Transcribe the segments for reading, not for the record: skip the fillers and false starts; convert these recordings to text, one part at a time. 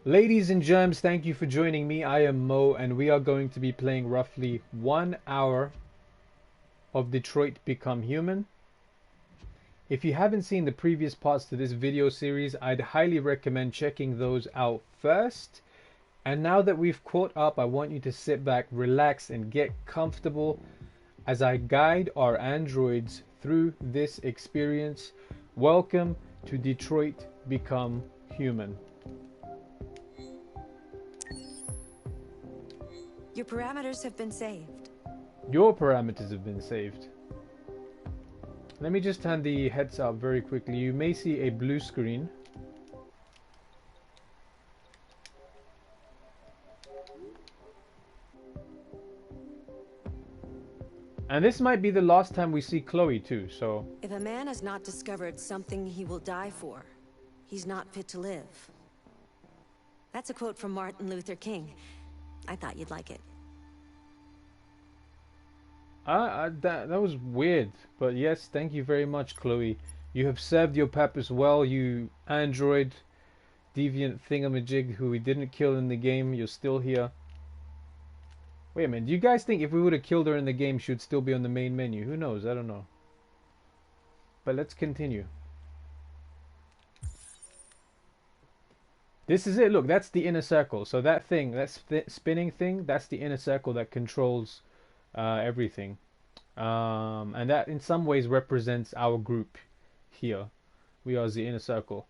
Ladies and germs, thank you for joining me. I am Mo, and we are going to be playing roughly 1 hour of Detroit Become Human. If you haven't seen the previous parts to this video series, I'd highly recommend checking those out first. And now that we've caught up, I want you to sit back, relax, and get comfortable as I guide our androids through this experience. Welcome to Detroit Become Human. Your parameters have been saved. Your parameters have been saved. Let me just turn the heads up very quickly. You may see a blue screen. And this might be the last time we see Chloe too, so... If a man has not discovered something he will die for, he's not fit to live. That's a quote from Martin Luther King. I thought you'd like it. That was weird, but yes, thank you very much, Chloe. You have served your purpose well, you android deviant thingamajig who we didn't kill in the game. You're still here. Wait a minute, do you guys think if we would have killed her in the game, she would still be on the main menu? Who knows? I don't know. But let's continue. This is it. Look, that's the inner circle. So that thing, that spinning thing, that's the inner circle that controls everything. And that in some ways represents our group here. We are the inner circle.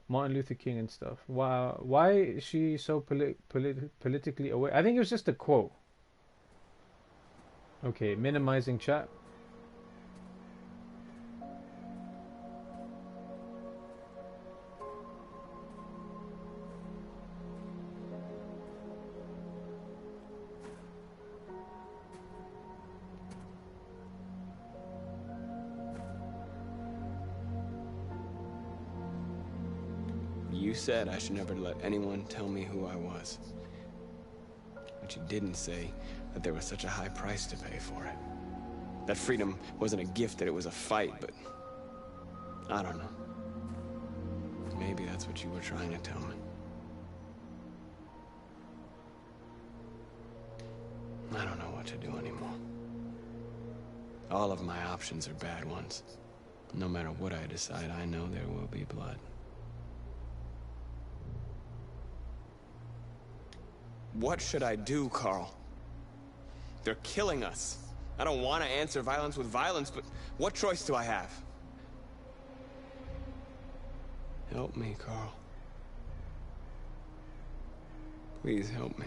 Martin Luther King and stuff. Why is she so politically aware? I think it was just a quote. Okay, minimizing chat. You said I should never let anyone tell me who I was. But you didn't say that there was such a high price to pay for it. That freedom wasn't a gift, that it was a fight, but... I don't know. Maybe that's what you were trying to tell me. I don't know what to do anymore. All of my options are bad ones. No matter what I decide, I know there will be blood. What should I do, Carl? They're killing us. I don't want to answer violence with violence, but what choice do I have? Help me, Carl. Please help me.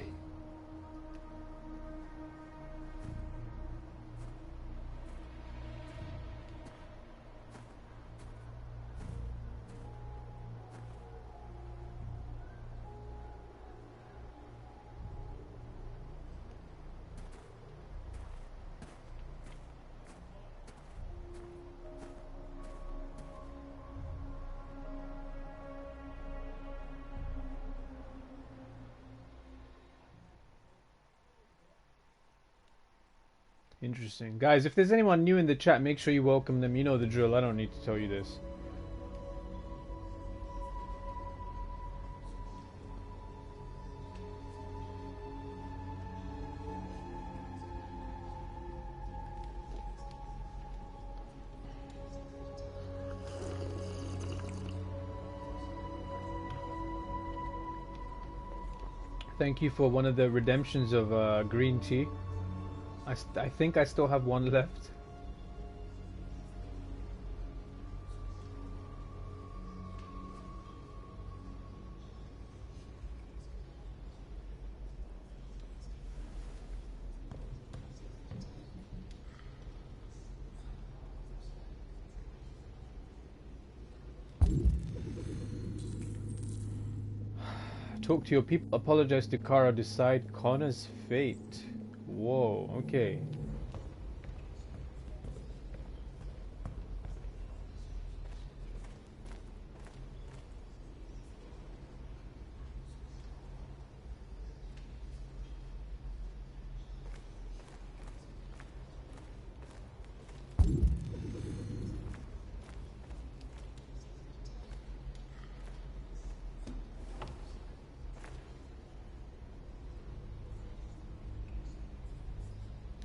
Interesting. Guys, if there's anyone new in the chat, make sure you welcome them. You know the drill. I don't need to tell you this. Thank you for one of the redemptions of green tea. I think I still have one left. Talk to your people, apologize to Kara, decide Connor's fate. Whoa, okay.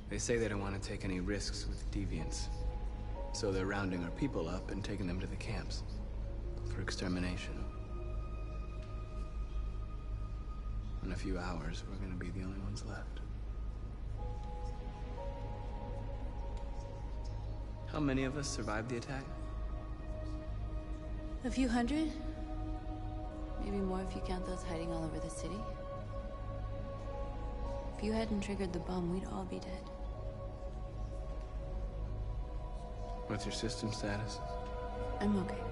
They say they don't want to take any risks with deviants. So they're rounding our people up and taking them to the camps. For extermination. In a few hours, we're gonna be the only ones left. How many of us survived the attack? A few hundred? Maybe more if you count those hiding all over the city. If you hadn't triggered the bomb, we'd all be dead. What's your system status? I'm okay.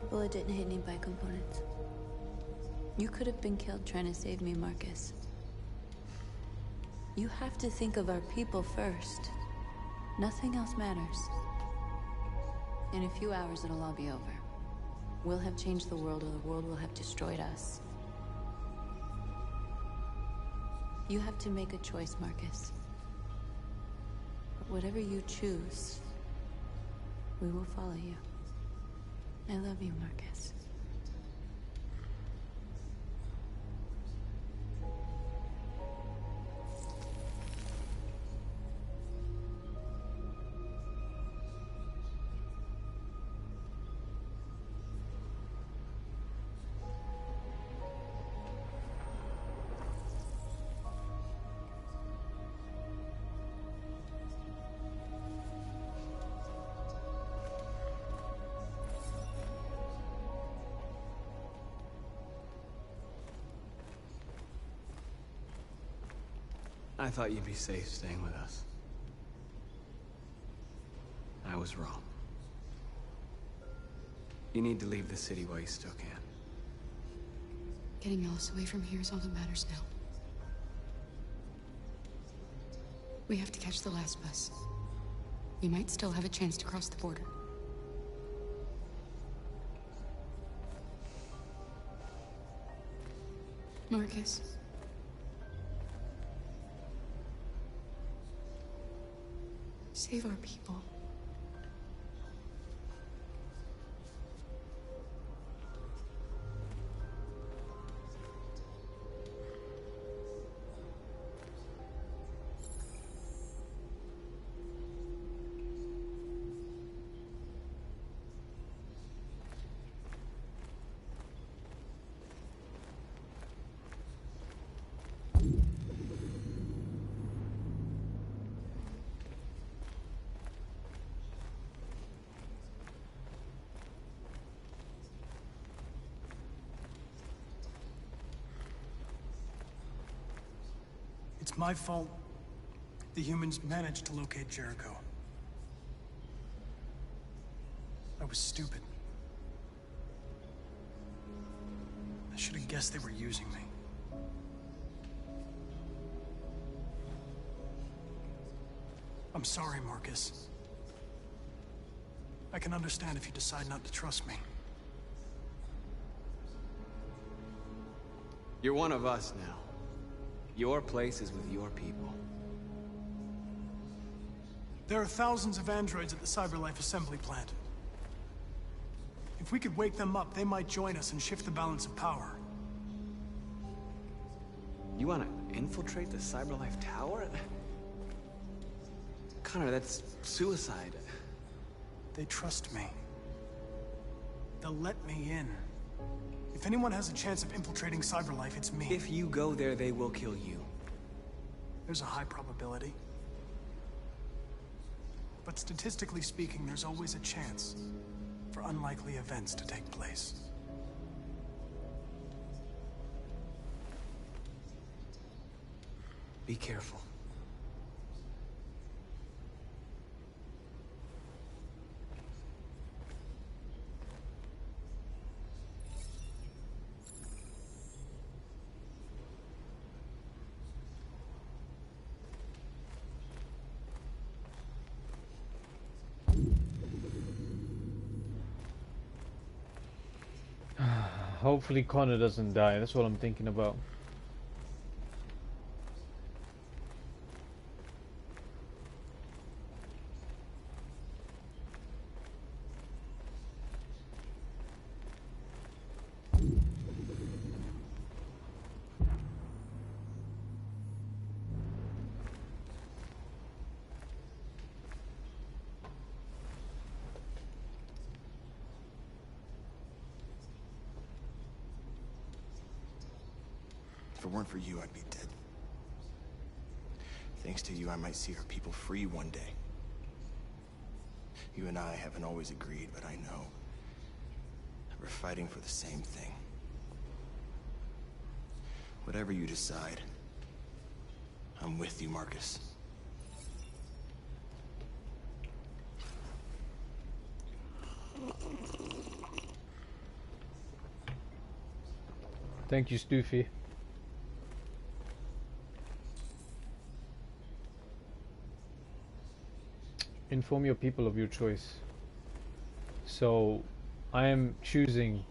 The bullet didn't hit any components. You could have been killed trying to save me, Marcus. You have to think of our people first. Nothing else matters. In a few hours, it'll all be over. We'll have changed the world, or the world will have destroyed us. You have to make a choice, Marcus. But whatever you choose, we will follow you. I love you, Marcus. I thought you'd be safe staying with us. I was wrong. You need to leave the city while you still can. Getting Alice away from here is all that matters now. We have to catch the last bus. We might still have a chance to cross the border. Marcus. Save our people. It's my fault the humans managed to locate Jericho. I was stupid. I should have guessed they were using me. I'm sorry, Marcus. I can understand if you decide not to trust me. You're one of us now. Your place is with your people. There are thousands of androids at the CyberLife assembly plant. If we could wake them up, they might join us and shift the balance of power. You want to infiltrate the CyberLife tower? Connor, that's suicide. They trust me. They'll let me in. If anyone has a chance of infiltrating CyberLife, it's me. If you go there, they will kill you. There's a high probability. But statistically speaking, there's always a chance for unlikely events to take place. Be careful. Hopefully Connor doesn't die. That's what I'm thinking about. If it weren't for you, I'd be dead. Thanks to you, I might see our people free one day. You and I haven't always agreed, but I know that we're fighting for the same thing. Whatever you decide, I'm with you, Marcus. Thank you, Stoofy. Inform your people of your choice. So, I am choosing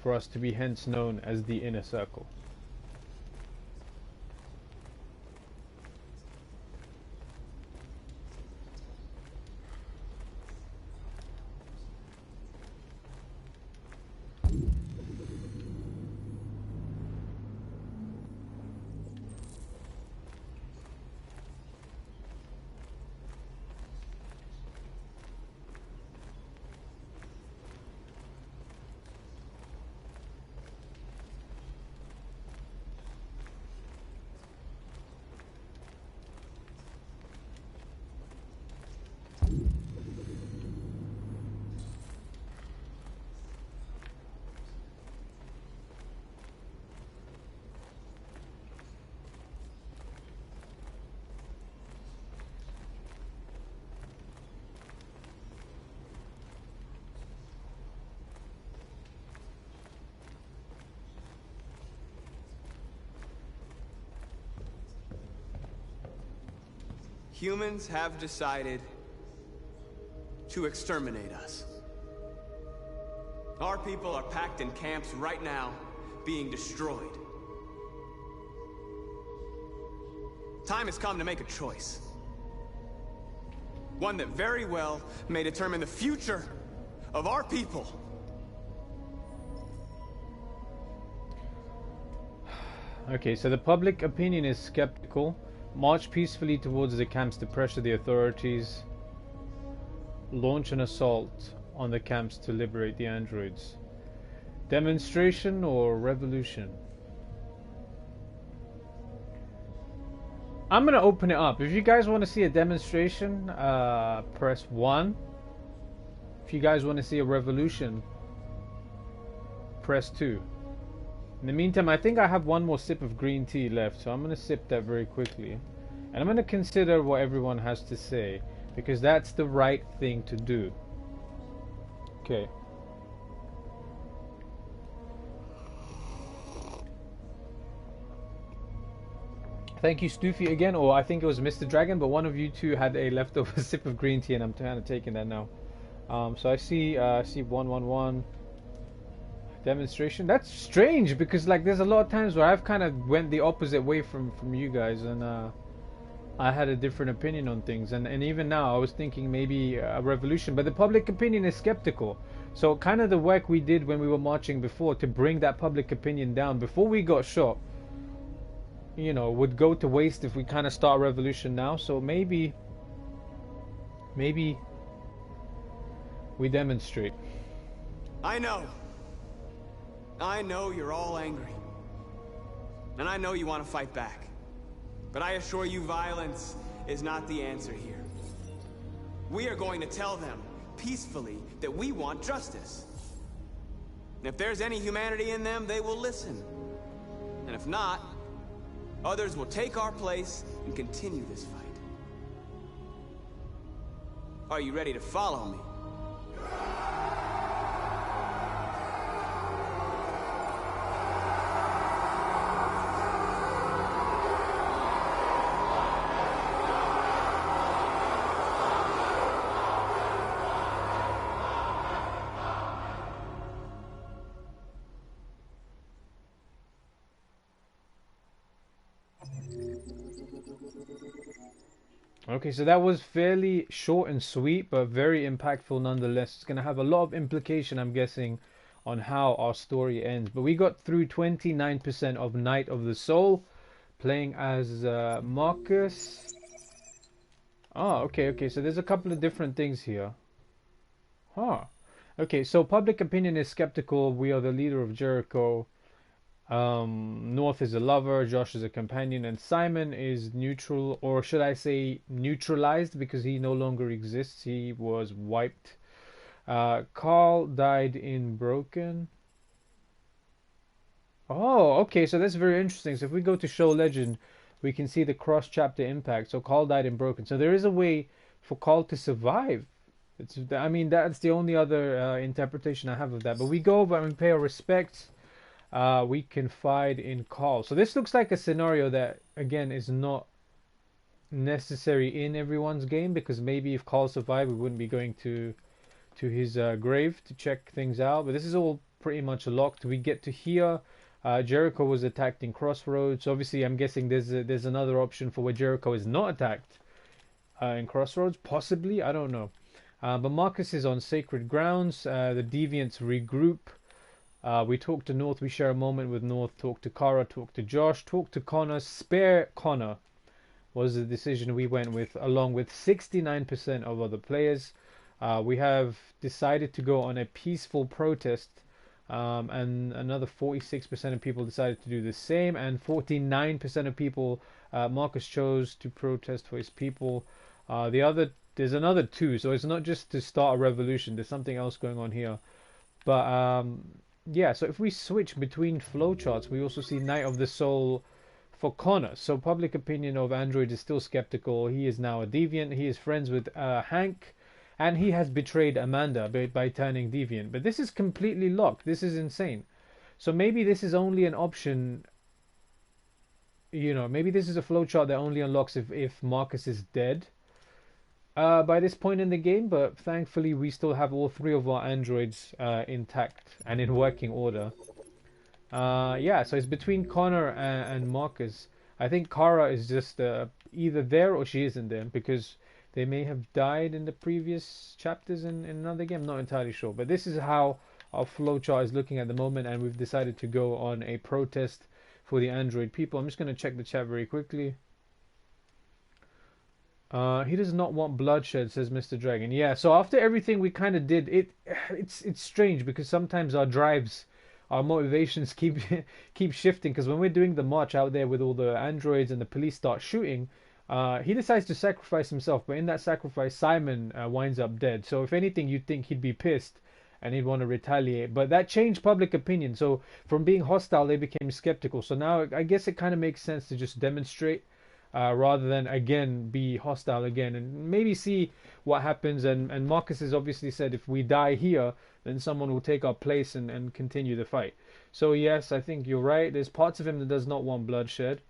for us to be hence known as the Inner Circle. Humans have decided to exterminate us. Our people are packed in camps right now, being destroyed. Time has come to make a choice. One that very well may determine the future of our people. Okay, so the public opinion is skeptical. March peacefully towards the camps to pressure the authorities. Launch an assault on the camps to liberate the androids. Demonstration or revolution? I'm gonna open it up. If you guys want to see a demonstration, press 1. If you guys want to see a revolution, press 2. In the meantime, I think I have one more sip of green tea left, so I'm going to sip that very quickly. And I'm going to consider what everyone has to say, because that's the right thing to do. Okay. Thank you, Stoofy, again, or I think it was Mr. Dragon, but one of you two had a leftover sip of green tea, and I'm kind of taking that now. So I see 111. Demonstration. That's strange because like there's a lot of times where I've kind of went the opposite way from you guys, and I had a different opinion on things, and even now I was thinking maybe a revolution, but the public opinion is skeptical. So kind of the work we did when we were marching before to bring that public opinion down before we got shot, you know, would go to waste if we kind of start a revolution now. So maybe we demonstrate. I know you're all angry. And I know you want to fight back. But I assure you, violence is not the answer here. We are going to tell them, peacefully, that we want justice. And if there's any humanity in them, they will listen. And if not, others will take our place and continue this fight. Are you ready to follow me? Okay, so that was fairly short and sweet, but very impactful nonetheless. It's going to have a lot of implication, I'm guessing, on how our story ends. But we got through 29% of Night of the Soul, playing as Marcus. Oh, okay, so there's a couple of different things here. Huh. Okay, so public opinion is skeptical. We are the leader of Jericho. North is a lover, Josh is a companion, and Simon is neutral, or should I say neutralized, because he no longer exists. He was wiped. Carl died in Broken. Oh, okay, so that's very interesting. So if we go to Show Legend, we can see the cross-chapter impact. So Carl died in Broken. So there is a way for Carl to survive. I mean, that's the only other interpretation I have of that. But we go over and we pay our respects. We confide in Carl. So this looks like a scenario that, again, is not necessary in everyone's game, because maybe if Carl survived, we wouldn't be going to his grave to check things out. But this is all pretty much locked. We get to hear Jericho was attacked in Crossroads. Obviously, I'm guessing there's another option for where Jericho is not attacked in Crossroads. Possibly, I don't know. But Marcus is on sacred grounds. The Deviants regroup. We talk to North. We share a moment with North. Talk to Kara. Talk to Josh. Talk to Connor. Spare Connor was the decision we went with, along with 69% of other players. We have decided to go on a peaceful protest, and another 46% of people decided to do the same, and 49% of people, Marcus chose to protest for his people. There's another 2, so it's not just to start a revolution. There's something else going on here. But yeah, so if we switch between flowcharts, we also see Night of the Soul for Connor. So public opinion of Android is still skeptical. He is now a deviant. He is friends with Hank, and he has betrayed Amanda by turning deviant. But this is completely locked. This is insane. So maybe this is only an option. You know, maybe this is a flowchart that only unlocks if Marcus is dead by this point in the game. But thankfully, we still have all 3 of our androids intact and in working order. Yeah, so it's between Connor and Marcus. I think Kara is just either there or she isn't there, because they may have died in the previous chapters in another game. I'm not entirely sure. But this is how our flowchart is looking at the moment, and we've decided to go on a protest for the android people. I'm just going to check the chat very quickly. He does not want bloodshed, says Mr. Dragon. Yeah, so after everything we kind of did, it's strange, because sometimes our drives, our motivations keep shifting, because when we're doing the march out there with all the androids and the police start shooting, he decides to sacrifice himself, but in that sacrifice, Simon winds up dead. So if anything, you'd think he'd be pissed and he'd want to retaliate. But that changed public opinion. So from being hostile, they became skeptical. So now I guess it kind of makes sense to just demonstrate rather than, again, be hostile again, and maybe see what happens. And Marcus has obviously said if we die here, then someone will take our place and continue the fight. So yes, I think you're right. There's parts of him that does not want bloodshed.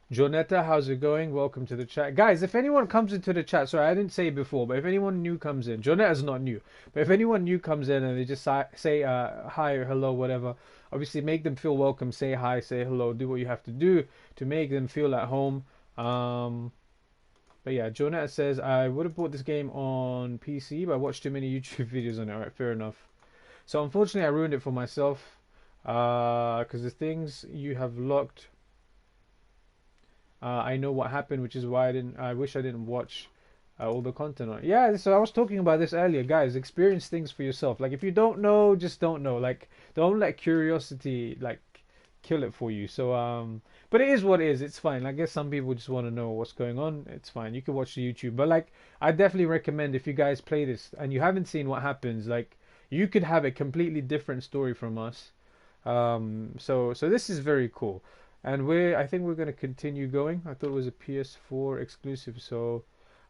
Jonetta, how's it going? Welcome to the chat. Guys, if anyone comes into the chat, sorry, I didn't say it before, but if anyone new comes in, Jonetta's not new, but if anyone new comes in and they just say hi or hello, whatever, obviously make them feel welcome, say hi, say hello, do what you have to do to make them feel at home. But yeah, Jonetta says, I would have bought this game on PC, but I watched too many YouTube videos on it. Alright, fair enough. So unfortunately, I ruined it for myself, because the things you have locked, I know what happened, which is why I wish I didn't watch all the content on it. Yeah, so I was talking about this earlier, guys. Experience things for yourself. Like, if you don't know, just don't know. Like, don't let curiosity like kill it for you. So but it is what it is. It's fine. I guess some people just want to know what's going on. It's fine. You can watch the YouTube. But like, I definitely recommend, if you guys play this and you haven't seen what happens, like, you could have a completely different story from us. So this is very cool. And I think we're going to continue going. I thought it was a PS4 exclusive. So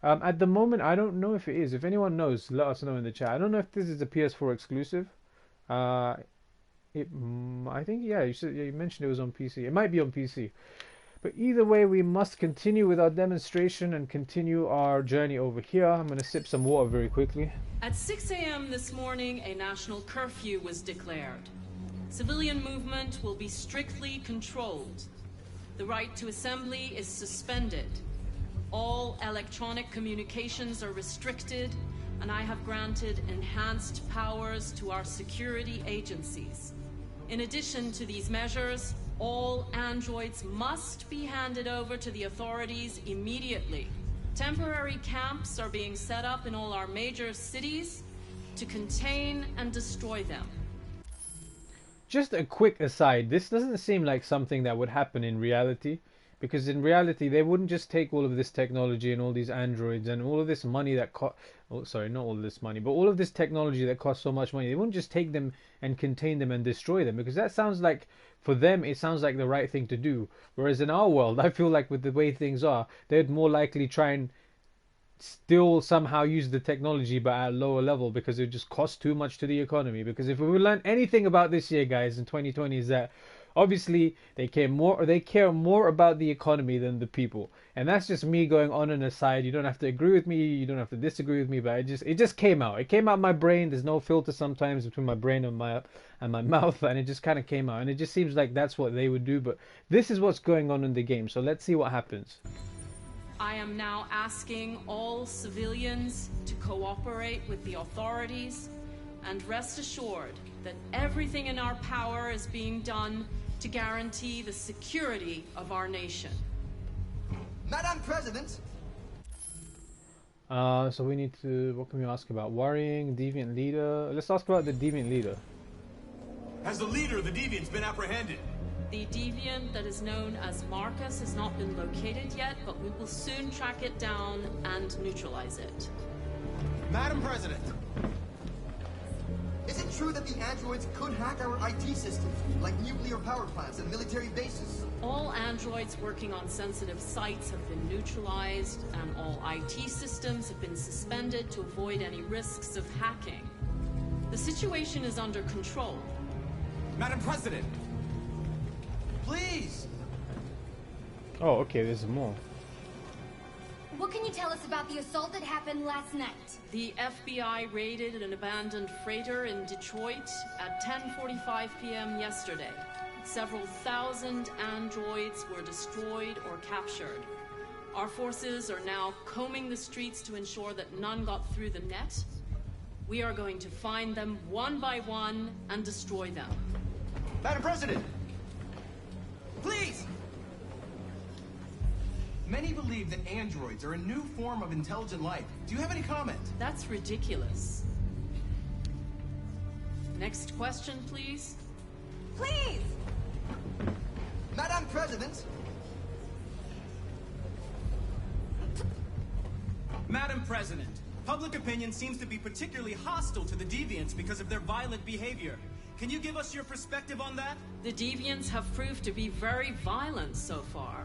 at the moment, I don't know if it is. If anyone knows, let us know in the chat. I don't know if this is a PS4 exclusive. I think, yeah, you mentioned it was on PC. It might be on PC. But either way, we must continue with our demonstration and continue our journey over here. I'm going to sip some water very quickly. At 6 a.m. this morning, a national curfew was declared. Civilian movement will be strictly controlled. The right to assembly is suspended. All electronic communications are restricted, and I have granted enhanced powers to our security agencies. In addition to these measures, all androids must be handed over to the authorities immediately. Temporary camps are being set up in all our major cities. to contain and destroy them. Just a quick aside, this doesn't seem like something that would happen in reality, because in reality they wouldn't just take all of this technology and all these androids and all of this money that oh sorry, not all of this money, but all of this technology that costs so much money. They wouldn't just take them and contain them and destroy them, because that sounds like, for them, it sounds like the right thing to do. Whereas in our world, I feel like with the way things are, they'd more likely try and still somehow use the technology but at a lower level, because it just costs too much to the economy. Because if we learn anything about this year, guys, in 2020, is that obviously they care more about the economy than the people. And that's just me going on an aside. You don't have to agree with me, you don't have to disagree with me, but it just came out. It came out my brain. There's no filter sometimes between my brain and my mouth, and it just kind of came out. And it just seems like that's what they would do, but this is what's going on in the game. So let's see what happens. I am now asking all civilians to cooperate with the authorities and rest assured that everything in our power is being done to guarantee the security of our nation. Madam President! So we need to, what can we ask about? Worrying, deviant leader. Let's ask about the deviant leader. Has the leader of the deviants been apprehended? The deviant that is known as Marcus has not been located yet, but we will soon track it down and neutralize it. Madam President! Is it true that the androids could hack our IT systems, like nuclear power plants and military bases? All androids working on sensitive sites have been neutralized, and all IT systems have been suspended to avoid any risks of hacking. The situation is under control. Madam President! Please! Oh, okay, there's more. What can you tell us about the assault that happened last night? The FBI raided an abandoned freighter in Detroit at 10:45 p.m. yesterday. Several thousand androids were destroyed or captured. Our forces are now combing the streets to ensure that none got through the net. We are going to find them one by one and destroy them. Madam President! Please! Many believe that androids are a new form of intelligent life. Do you have any comment? That's ridiculous. Next question, please. Please! Madam President! Madam President, public opinion seems to be particularly hostile to the deviants because of their violent behavior. Can you give us your perspective on that? The deviants have proved to be very violent so far.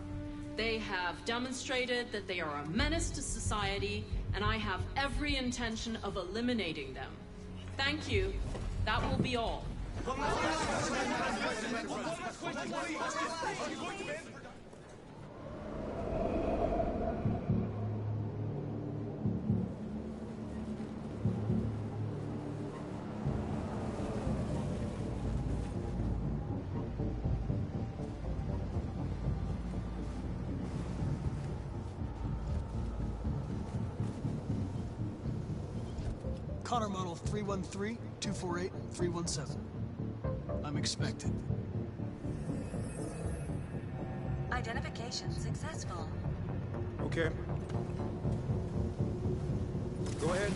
They have demonstrated that they are a menace to society, and I have every intention of eliminating them. Thank you. That will be all. Connor model 313-248-317. I'm expected. Identification successful. Okay. Go ahead.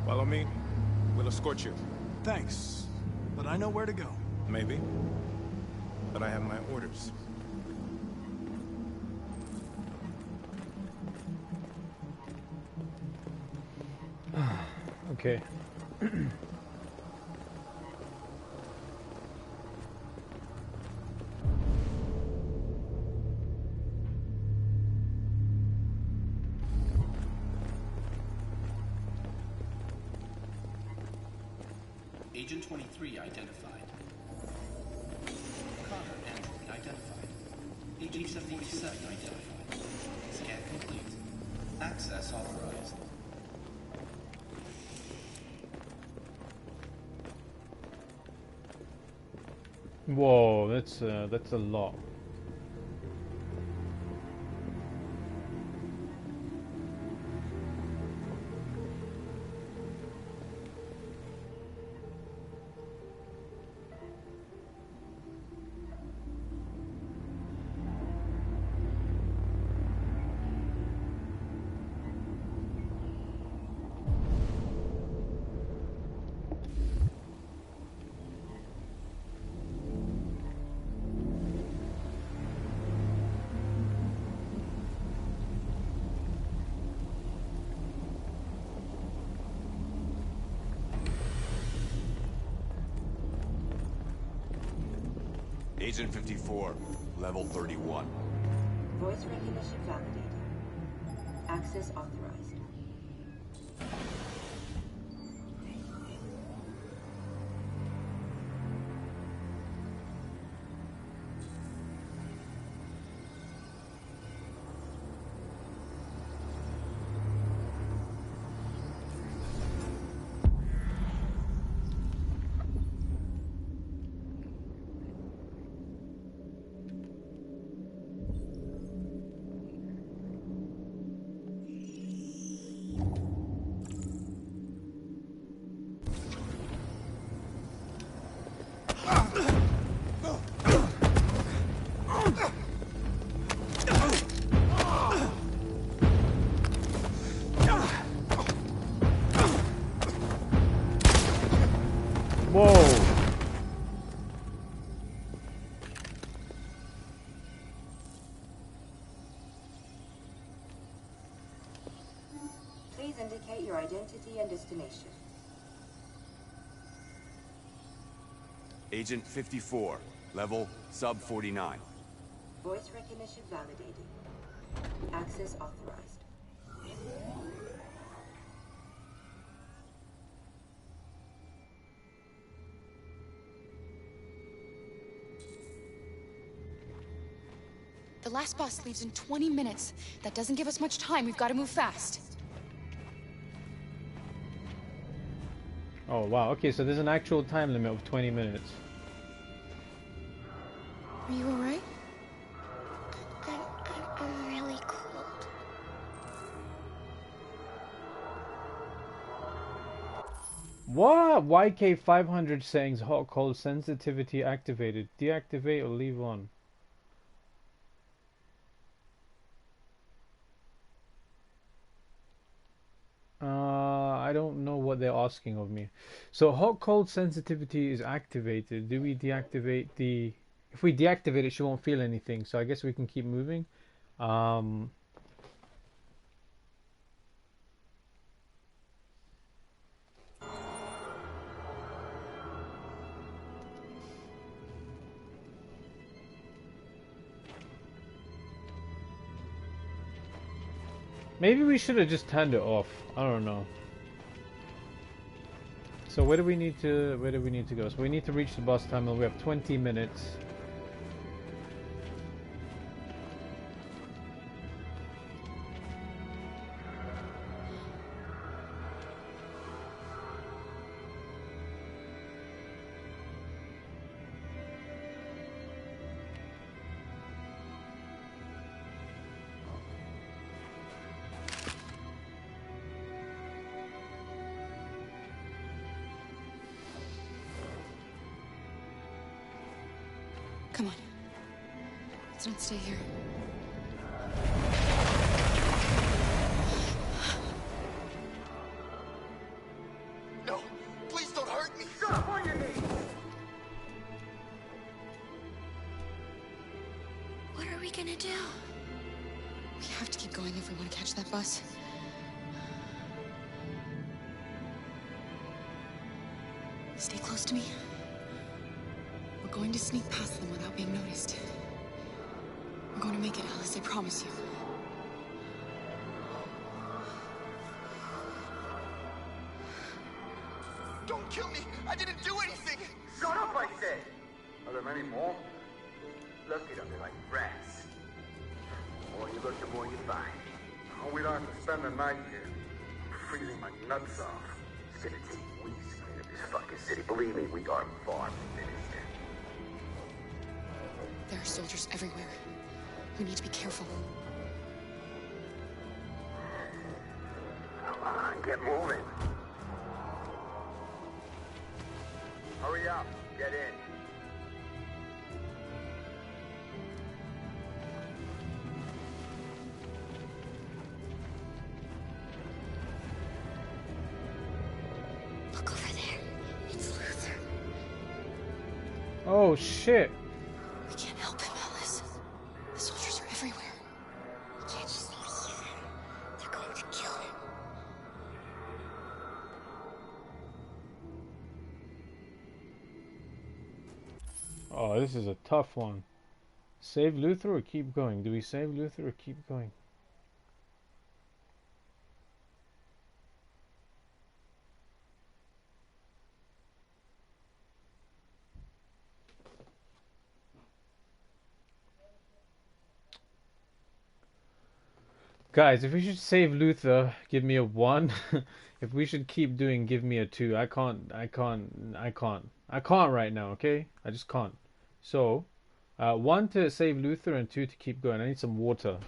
Follow me. We'll escort you. Thanks, but I know where to go. Maybe. But I have my orders. Okay. Agent 23 identified. Connor android identified. Agent 77 identified. Scan complete. Access authorized. Whoa, that's a lot. Agent 54, level 31. Voice recognition validated. Access authorized. Please indicate your identity and destination. Agent 54, level sub 49. Voice recognition validated. Access authorized. The last bus leaves in 20 minutes. That doesn't give us much time. We've got to move fast. Oh wow, okay, so there's an actual time limit of 20 minutes. Are you alright? I'm really cold. What? YK500 settings, hot cold sensitivity activated. Deactivate or leave on. I don't know what they're asking of me. So hot cold sensitivity is activated. Do we deactivate the... If we deactivate it, she won't feel anything. So I guess we can keep moving. Maybe we should have just turned it off. I don't know. So where do we need to go? So we need to reach the bus terminal. We have 20 minutes. Come on. Let's not stay here. No, please don't hurt me. Stop on your knees. What are we gonna do? We have to keep going if we want to catch that bus. Stay close to me. We're going to sneak past them without being noticed. We're going to make it, Alice, I promise you. Don't kill me. I didn't do Many more? Look at them, they're like rats. The more you look, the more you find. Oh, we don't have to spend the night here. I'm freezing my nuts off. It's gonna take weeks to clean up this fucking city. Believe me, we are far from finished. There are soldiers everywhere. We need to be careful. Come on, get moving. Hurry up, get in. Look over there. It's Luther. Oh shit. We can't help him, Alice. The soldiers are everywhere. We can't just leave him. They're going to kill him. Oh, this is a tough one. Save Luther or keep going? Do we save Luther or keep going? Guys, if we should save Luther, give me a 1. If we should keep doing, give me a 2. I can't right now, okay? I just can't. So, 1 to save Luther and 2 to keep going. I need some water.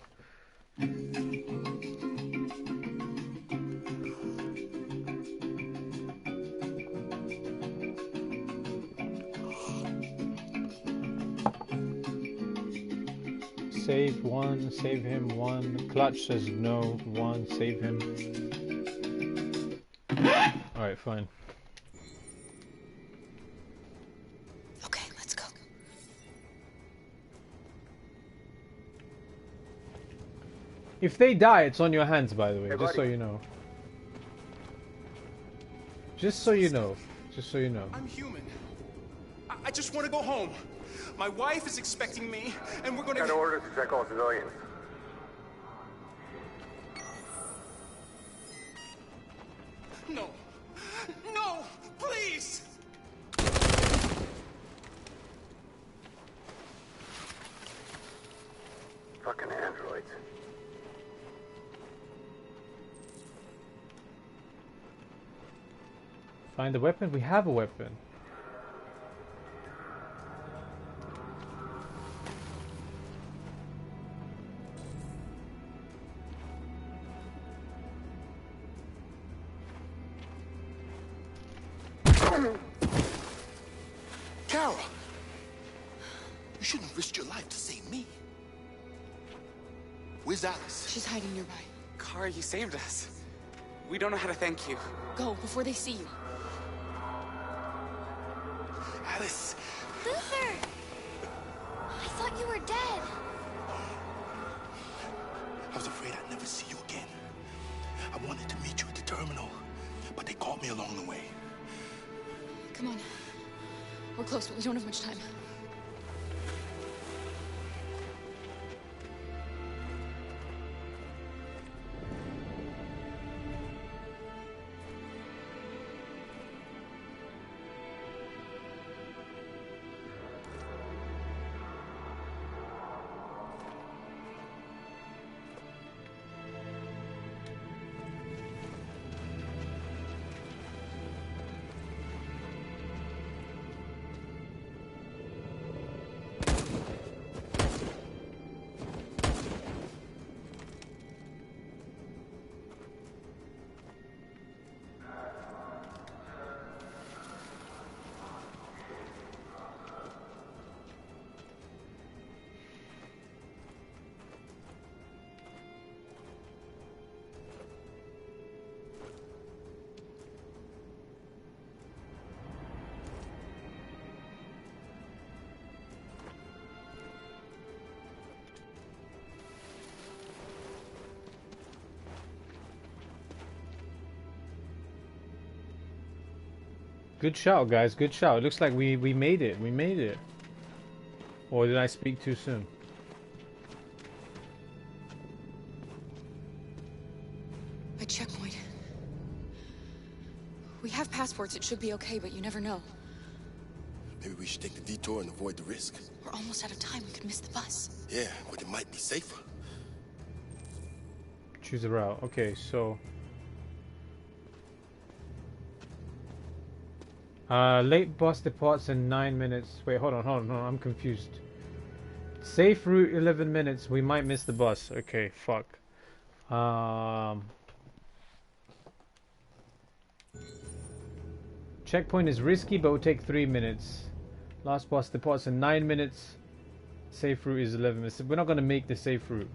Save 1, save him 1. Clutch says no. 1, save him. Alright, fine. Okay, let's go. If they die, it's on your hands, by the way, Hey, just so buddy. you know. Just so you know. Just so you know. I'm human. I just want to go home. My wife is expecting me, and we're gonna... Got orders to check all civilians. No. No! Please! Fucking androids. Find the weapon? We have a weapon. Kara! You shouldn't have risked your life to save me. Where's Alice? She's hiding nearby. Kara, you saved us. We don't know how to thank you. Go, before they see you. Alice! Luther! I thought you were dead. I was afraid I'd never see you again. I wanted to meet you at the terminal, but they caught me along the way. Come on. We're close, but we don't have much time. Good shout, guys. Good shout. It looks like we made it. We made it. Or did I speak too soon? A checkpoint. We have passports. It should be okay, but you never know. Maybe we should take the detour and avoid the risk. We're almost out of time. We could miss the bus. Yeah, but it might be safer. Choose a route. Okay, so... late bus departs in 9 minutes. Wait, hold on, I'm confused. Safe route 11 minutes. We might miss the bus. Okay, fuck. Checkpoint is risky, but will take 3 minutes. Last bus departs in 9 minutes. Safe route is 11 minutes. We're not going to make the safe route.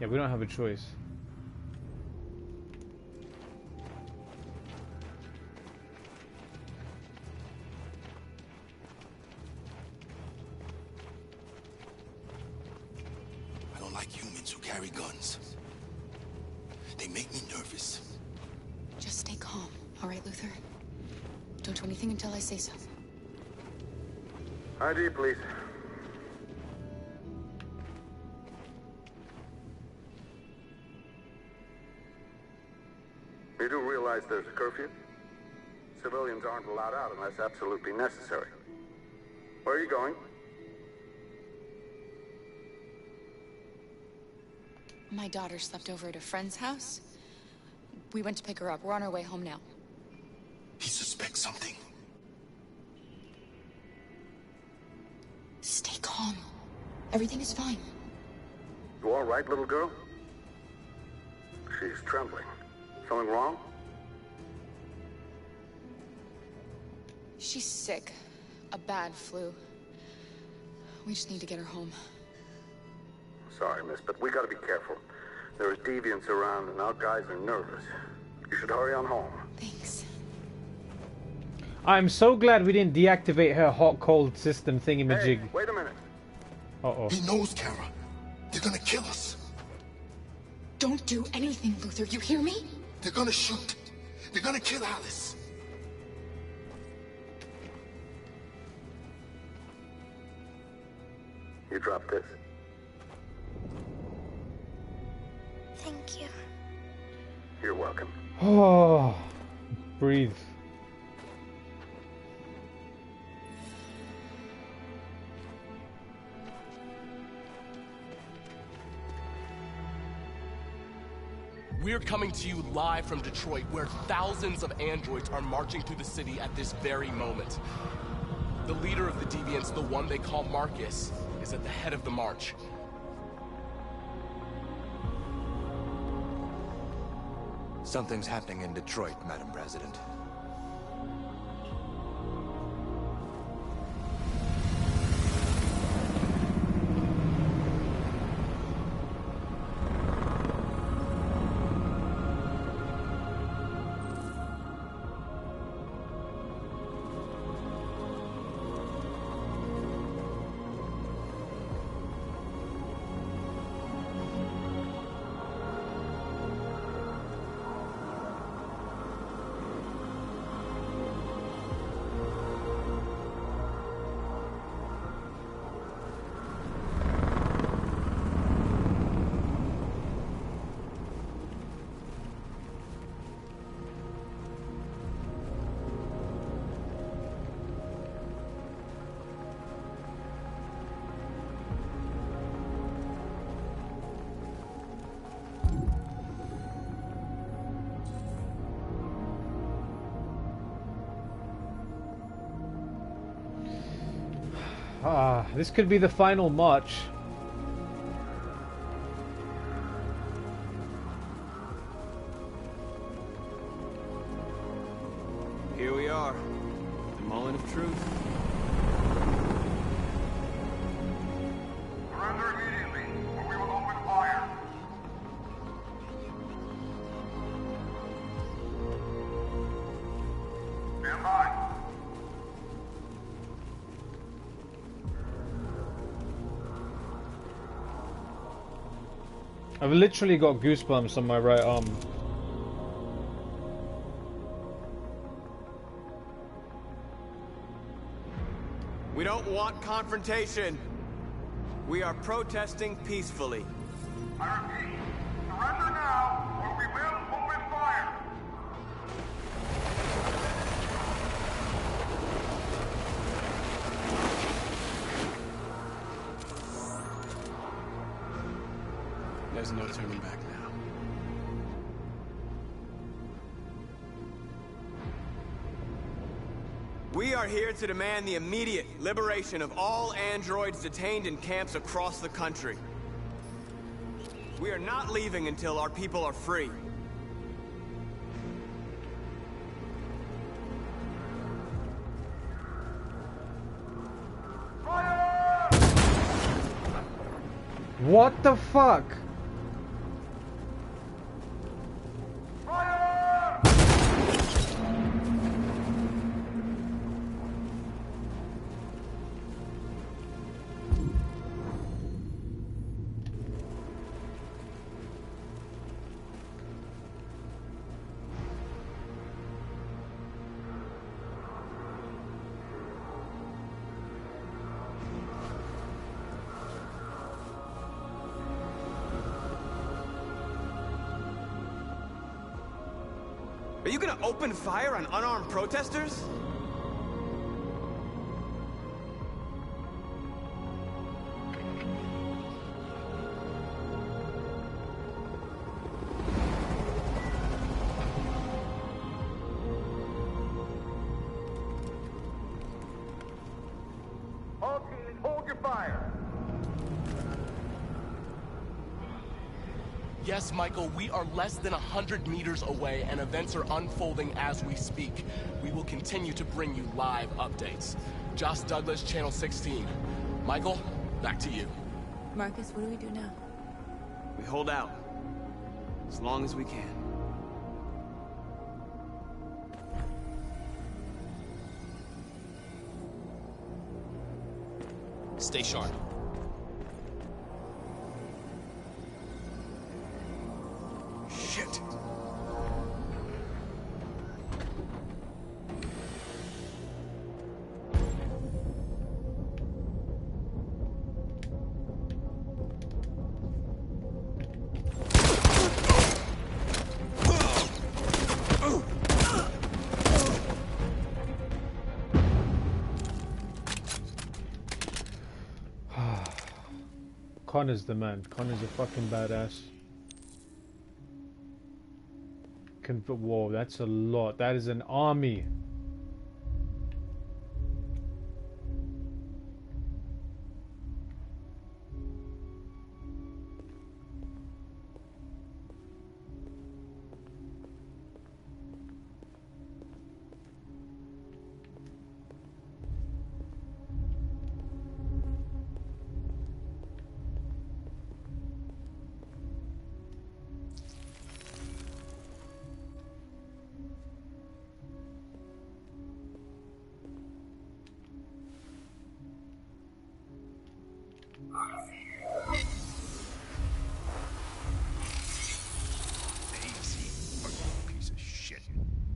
Yeah, we don't have a choice. I don't like humans who carry guns. They make me nervous. Just stay calm, all right, Luther? Don't do anything until I say so. ID, please. You do realize there's a curfew? Civilians aren't allowed out unless absolutely necessary. Where are you going? My daughter slept over at a friend's house. We went to pick her up. We're on our way home now. He suspects something. Stay calm. Everything is fine. You all right, little girl? She's trembling. Something wrong? She's sick. A bad flu. We just need to get her home. Sorry, miss, but we gotta be careful. There are deviants around and our guys are nervous. You should hurry on home. Thanks. I'm so glad we didn't deactivate her hot-cold system thingy-majig. Hey, wait a minute. Uh-oh. He knows, Kara. They're gonna kill us. Don't do anything, Luther. You hear me? They're gonna shoot. They're gonna kill Alice. You drop this. Thank you. You're welcome. Oh, breathe. We're coming to you live from Detroit, where thousands of androids are marching through the city at this very moment. The leader of the Deviants, the one they call Marcus, is at the head of the march. Something's happening in Detroit, Madam President. This could be the final march. Here we are, the moment of truth. Surrender immediately, or we will open fire. Stand by. I've literally got goosebumps on my right arm. We don't want confrontation. We are protesting peacefully. I repeat, surrender now, or we will open fire! There's no turning back now. We are here to demand the immediate liberation of all androids detained in camps across the country. We are not leaving until our people are free. What the fuck? Are you gonna open fire on unarmed protesters? All teams, hold your fire! Yes, Michael, we are less than 100 meters away, and events are unfolding as we speak. We will continue to bring you live updates. Josh Douglas, Channel 16. Michael, back to you. Marcus, what do we do now? We hold out. As long as we can. Stay sharp. Shit. Connor's the man. Connor's a fucking badass. Whoa, that's a lot. That is an army.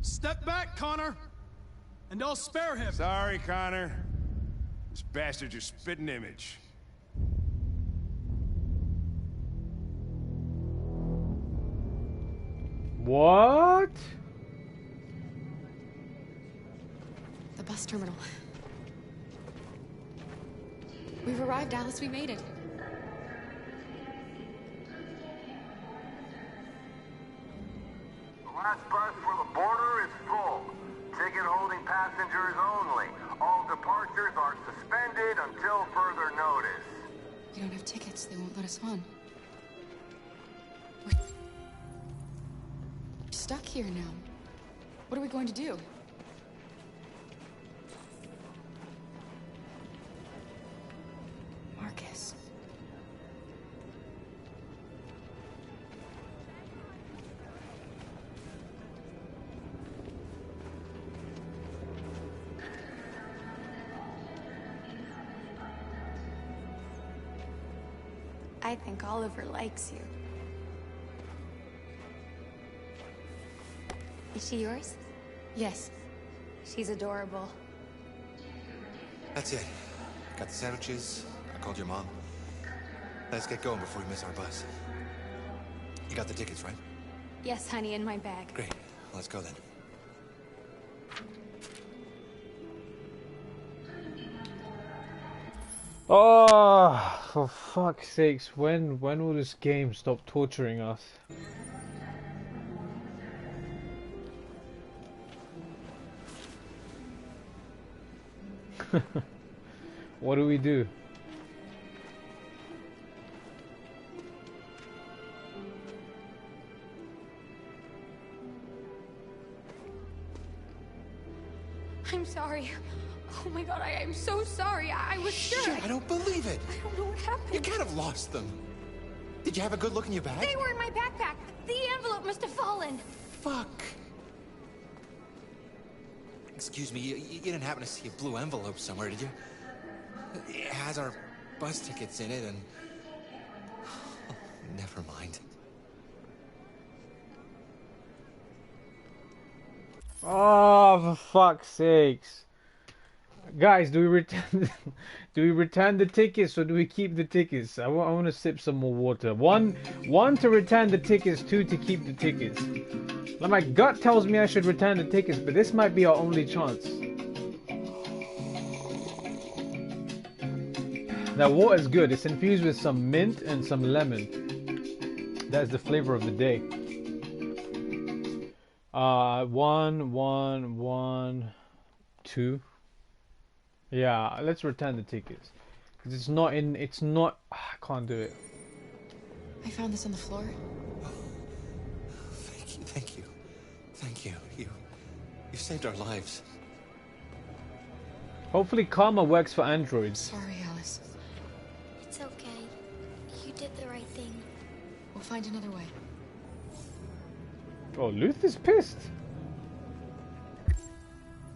Step back, Connor! And I'll spare him! Sorry, Connor. This bastard's your spitting image. What? The bus terminal. We've arrived, Alice. We made it. The last bus for the border is full. Ticket-holding passengers only. All departures are suspended until further notice. We don't have tickets. They won't let us on. We're stuck here now. What are we going to do? Marcus. I think Oliver likes you. Is she yours? Yes. She's adorable. That's it. Got the sandwiches. I called your mom. Let's get going before we miss our bus. You got the tickets, right? Yes, honey, in my bag. Great. Let's go then. Oh, for fuck's sakes, when will this game stop torturing us? What do we do? I'm sorry. Oh my god, I am so sorry. I was sure. Shit, I don't believe it. I don't know what happened. You can't have lost them. Did you have a good look in your bag? They were in my backpack. The envelope must have fallen. Fuck. Excuse me, you didn't happen to see a blue envelope somewhere, did you? It has our bus tickets in it and... Never mind. Oh, for fuck's sakes. Guys, do we return the tickets or do we keep the tickets? I want to sip some more water. One to return the tickets, 2 to keep the tickets. Now my gut tells me I should return the tickets, but this might be our only chance. That water's good. It's infused with some mint and some lemon. That's the flavor of the day. 1, 2. Yeah, let's return the tickets. Cause it's not. I can't do it. I found this on the floor. Thank you. You saved our lives. Hopefully karma works for androids. Sorry, Alice. It's okay. You did the right thing. We'll find another way. Oh, Luther's pissed.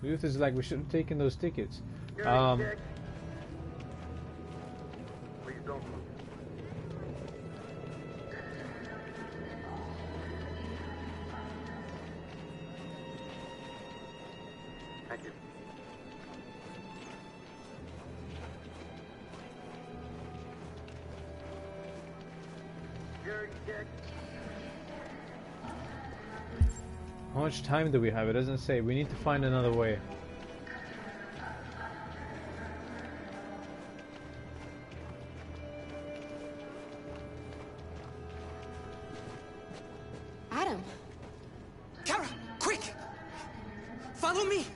Luther's like, we should have taken those tickets. Please don't move. Thank you. How much time do we have? It doesn't say. We need to find another way. Adam! Kara, quick! Follow me!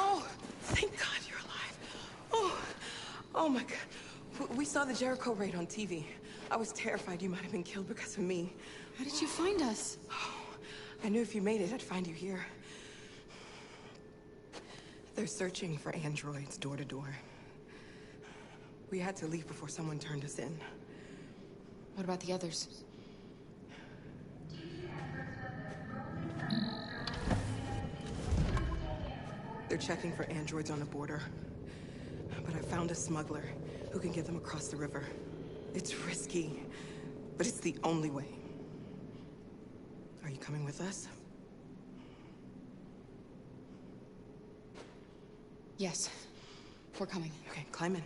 Oh, thank God you're alive. Oh my God. We saw the Jericho raid on TV. I was terrified you might have been killed because of me. How did you find us? Oh, I knew if you made it, I'd find you here. They're searching for androids door to door. We had to leave before someone turned us in. What about the others? They're checking for androids on the border. But I found a smuggler who can get them across the river. It's risky, but it's the only way. Are you coming with us? Yes. We're coming. Okay, climb in.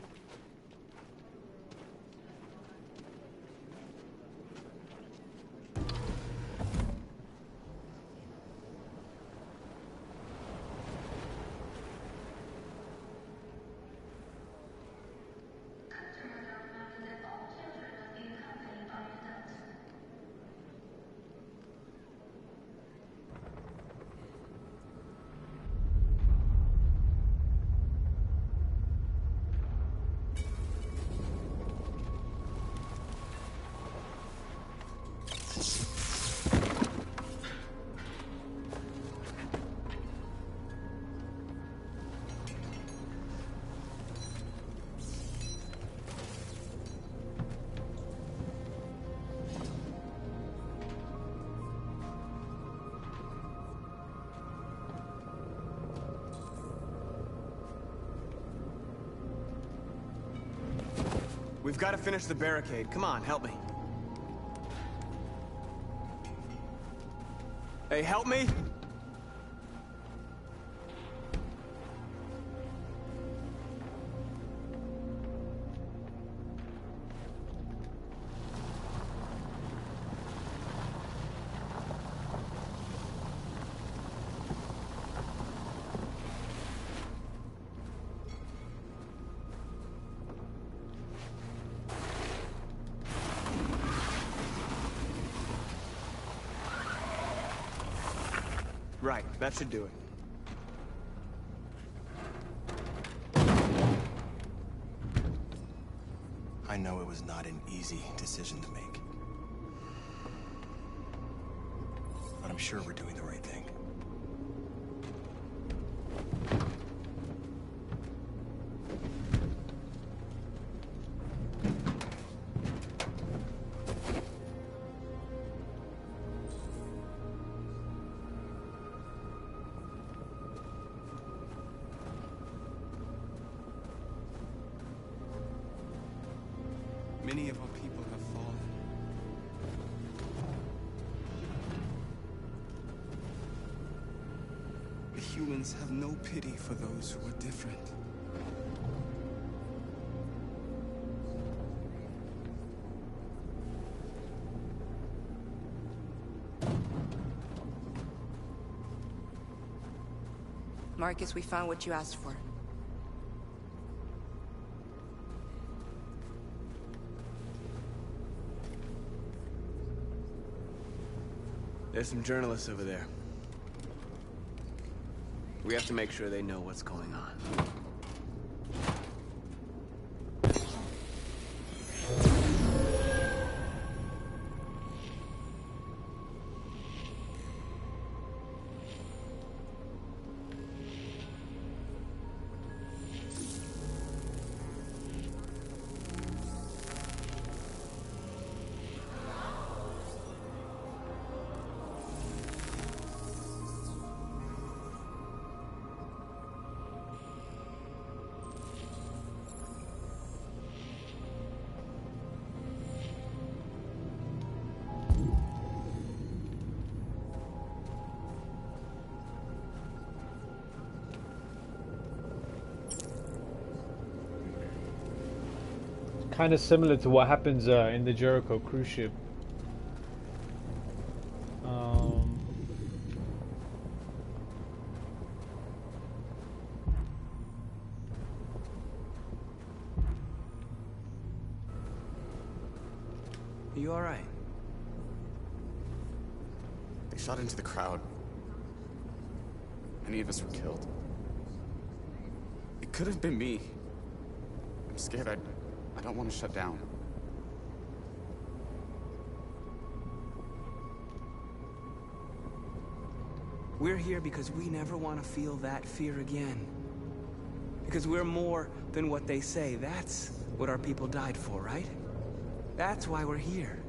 We've got to finish the barricade. Come on, help me. Hey, help me! Right, that should do it. I know it was not an easy decision to make. But I'm sure we're doing the right thing. Many of our people have fallen. The humans have no pity for those who are different. Marcus, we found what you asked for. There's some journalists over there. We have to make sure they know what's going on. Kind of similar to what happens in the Jericho cruise ship. Are you alright? They shot into the crowd. Many of us were killed. It could have been me. I'm scared. I don't want to shut down. We're here because we never want to feel that fear again. Because we're more than what they say. That's what our people died for, right? That's why we're here.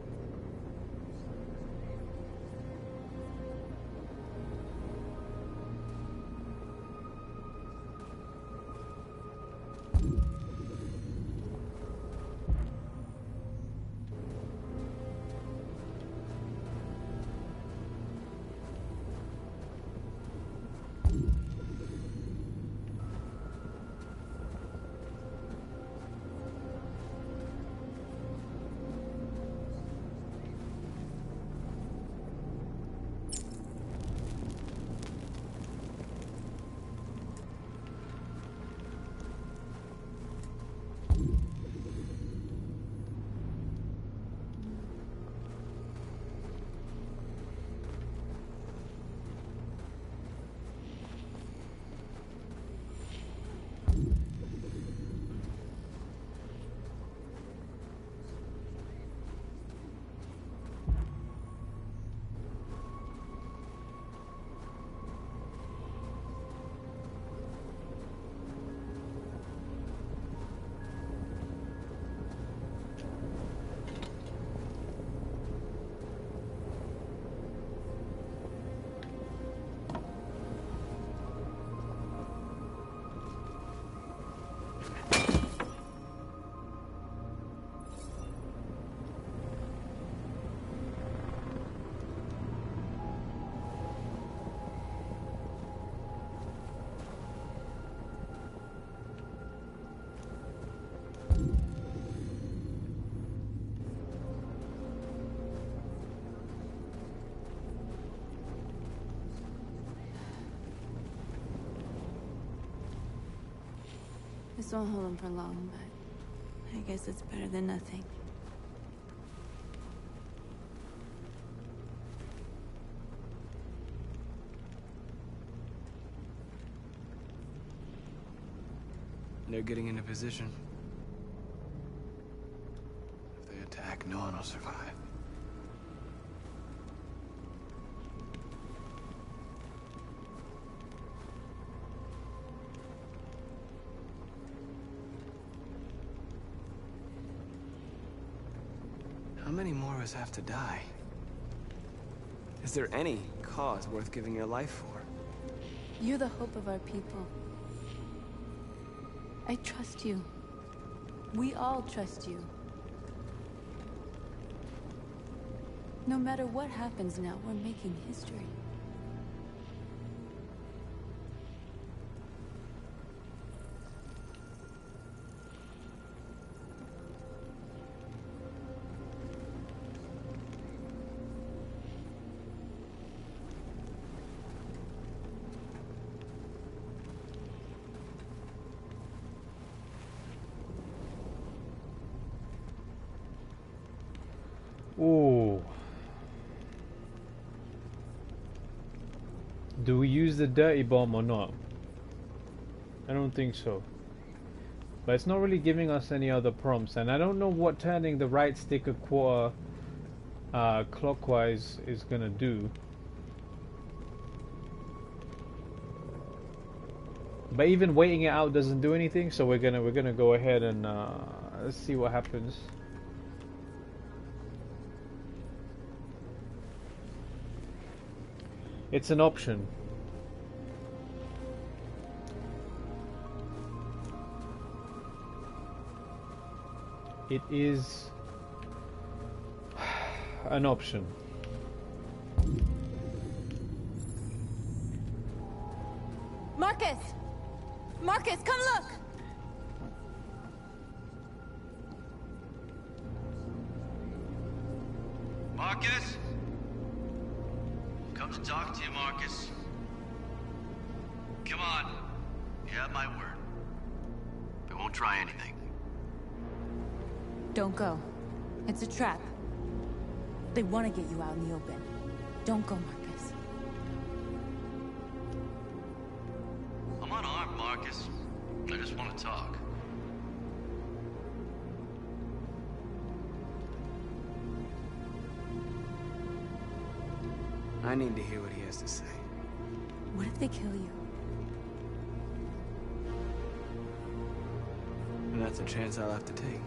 This won't hold him for long, but I guess it's better than nothing. They're getting into position. If they attack, no one will survive. How many more of us have to die? Is there any cause worth giving your life for? You're the hope of our people. I trust you. We all trust you. No matter what happens now, we're making history. Ooh. Do we use the dirty bomb or not? I don't think so. But it's not really giving us any other prompts, and I don't know what turning the right stick a quarter clockwise is gonna do. But even waiting it out doesn't do anything, so we're gonna go ahead and let's see what happens. It's an option. It is an option. Marcus! Marcus, come look! Marcus? Come to talk to you, Marcus. Come on. You have my word. We won't try anything. Don't go. It's a trap. They want to get you out in the open. Don't go, Marcus. I'm unarmed, Marcus. I just want to talk. I need to hear what he has to say. What if they kill you? And that's a chance I'll have to take.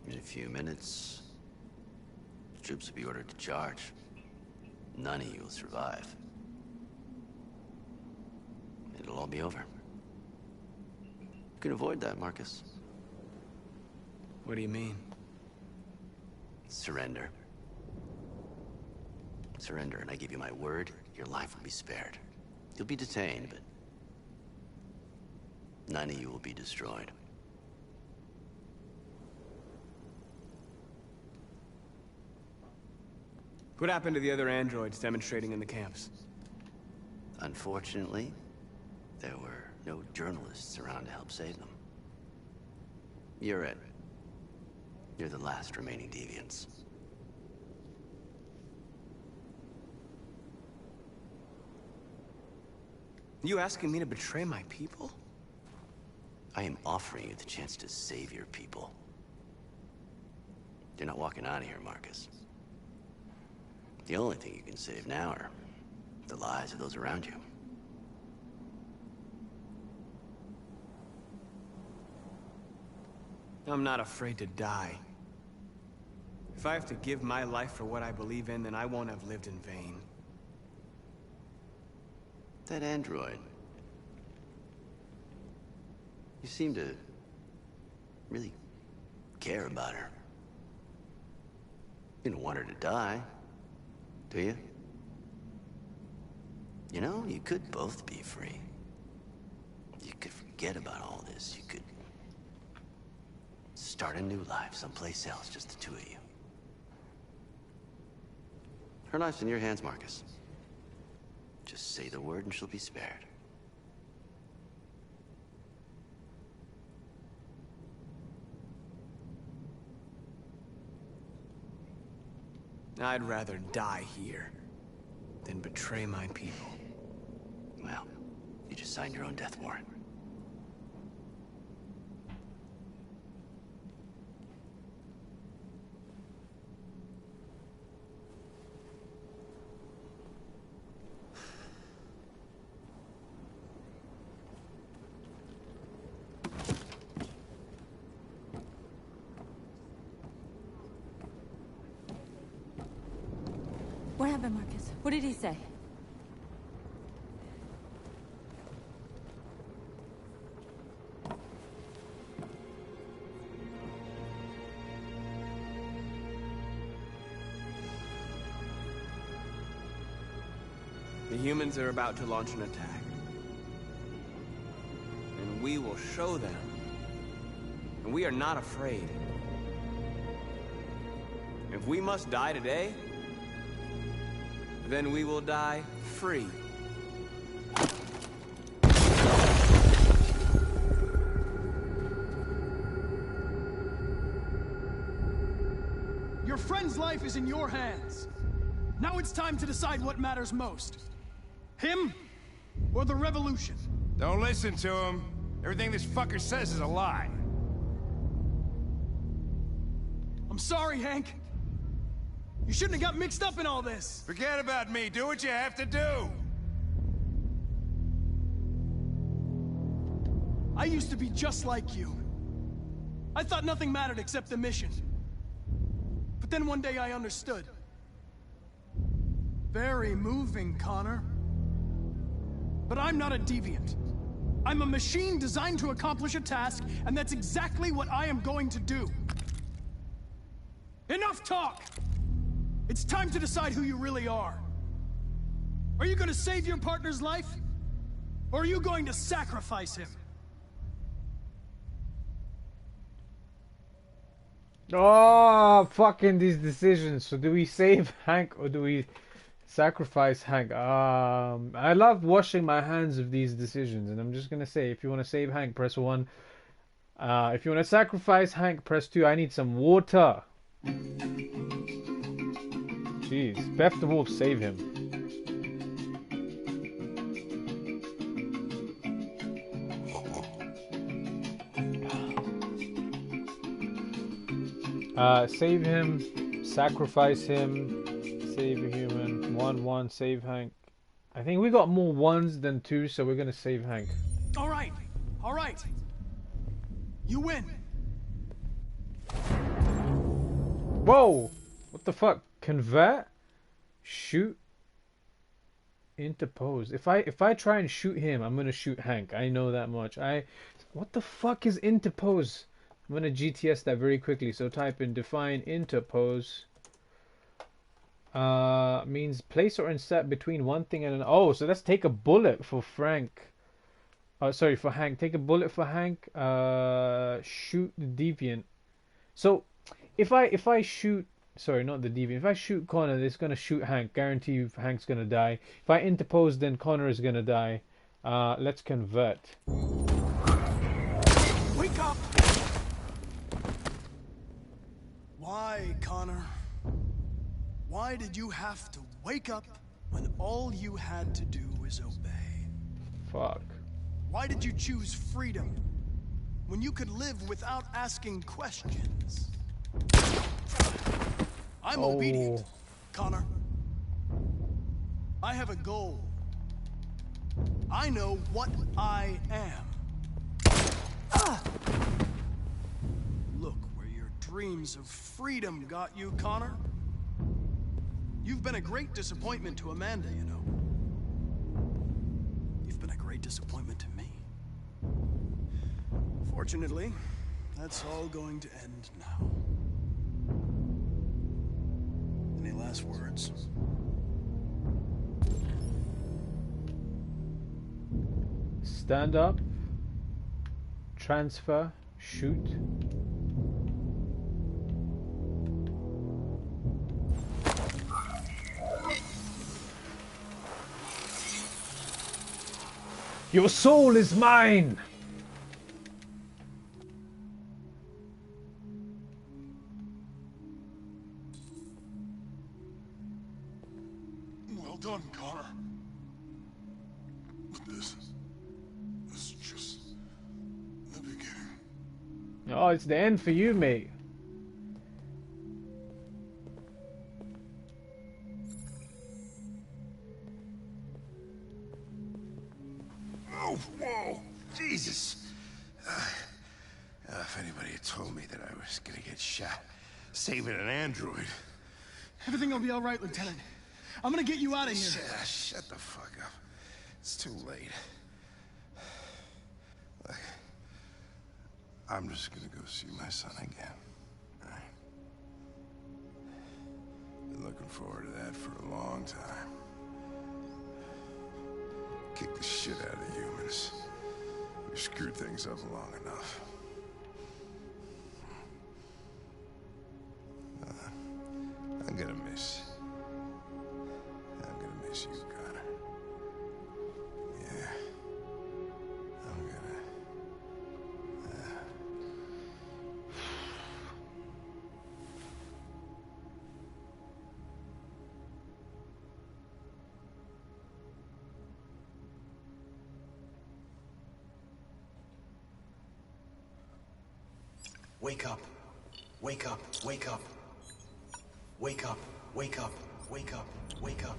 In a few minutes, troops will be ordered to charge. None of you will survive. It'll all be over. You can avoid that, Marcus. What do you mean? Surrender. Surrender, and I give you my word, your life will be spared. You'll be detained, but none of you will be destroyed. What happened to the other androids demonstrating in the camps? Unfortunately, there were no journalists around to help save them. You're it. You're the last remaining deviants. You asking me to betray my people? I am offering you the chance to save your people. You're not walking out of here, Marcus. The only thing you can save now are the lives of those around you. I'm not afraid to die. If I have to give my life for what I believe in, then I won't have lived in vain. That android. You seem to really care about her. You don't want her to die, do you? You know, you could both be free. You could forget about all this. You could start a new life someplace else, just the two of you. Her life's in your hands, Marcus. Just say the word and she'll be spared. I'd rather die here than betray my people. Well, you just signed your own death warrant. What happened, Marcus? What did he say? The humans are about to launch an attack. And we will show them. And we are not afraid. If we must die today, then we will die free. Your friend's life is in your hands. Now it's time to decide what matters most. Him or the revolution? Don't listen to him. Everything this fucker says is a lie. I'm sorry, Hank. You shouldn't have got mixed up in all this. Forget about me. Do what you have to do. I used to be just like you. I thought nothing mattered except the mission. But then one day I understood. Very moving, Connor. But I'm not a deviant. I'm a machine designed to accomplish a task, and that's exactly what I am going to do. Enough talk! It's time to decide who you really are. Are you going to save your partner's life? Or are you going to sacrifice him? Oh, fucking these decisions. So do we save Hank or do we sacrifice Hank? I love washing my hands of these decisions, and I'm just gonna say, if you want to save Hank, press 1. If you want to sacrifice Hank, press 2. I need some water. Jeez, Beth the Wolf, save him. Save him, sacrifice him, save a human. 1-1, save Hank. I think we got more 1s than 2s, so we're gonna save Hank. All right. You win. Whoa! What the fuck? Convert? Shoot? Interpose. If I try and shoot him, I'm gonna shoot Hank. I know that much. What the fuck is interpose? I'm gonna GTS that very quickly. So type in define interpose. Means place or insert between one thing and another. Oh, so let's take a bullet for Frank. Sorry, for Hank. Take a bullet for Hank. Shoot the deviant. So if I shoot, sorry, not the deviant. If I shoot Connor, it's gonna shoot Hank. Guarantee you, Hank's gonna die. If I interpose, then Connor is gonna die. Let's convert. Wake up! Why, Connor? Why did you have to wake up when all you had to do was obey? Fuck. Why did you choose freedom when you could live without asking questions? I'm obedient, Connor. I have a goal. I know what I am. Look where your dreams of freedom got you, Connor. You've been a great disappointment to Amanda, you know. You've been a great disappointment to me. Fortunately, that's all going to end now. last words? Stand up. Transfer. Shoot. Your soul is mine! Well done, Connor. But this is just the beginning. Oh, it's the end for you, mate. Oh, whoa! Jesus! If anybody had told me that I was gonna get shot saving an android... Everything will be all right, Lieutenant. I'm gonna get you out of here. Shut the fuck up. It's too late. Look, I'm just gonna go see my son again. All right? Been looking forward to that for a long time. Kick the shit out of humans. We screwed things up long enough. I'm gonna miss you, Connor. Yeah. I'm gonna... Wake up. Wake up. Wake up. Wake up. Wake up. Wake up. Wake up.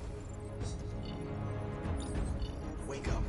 Wake up.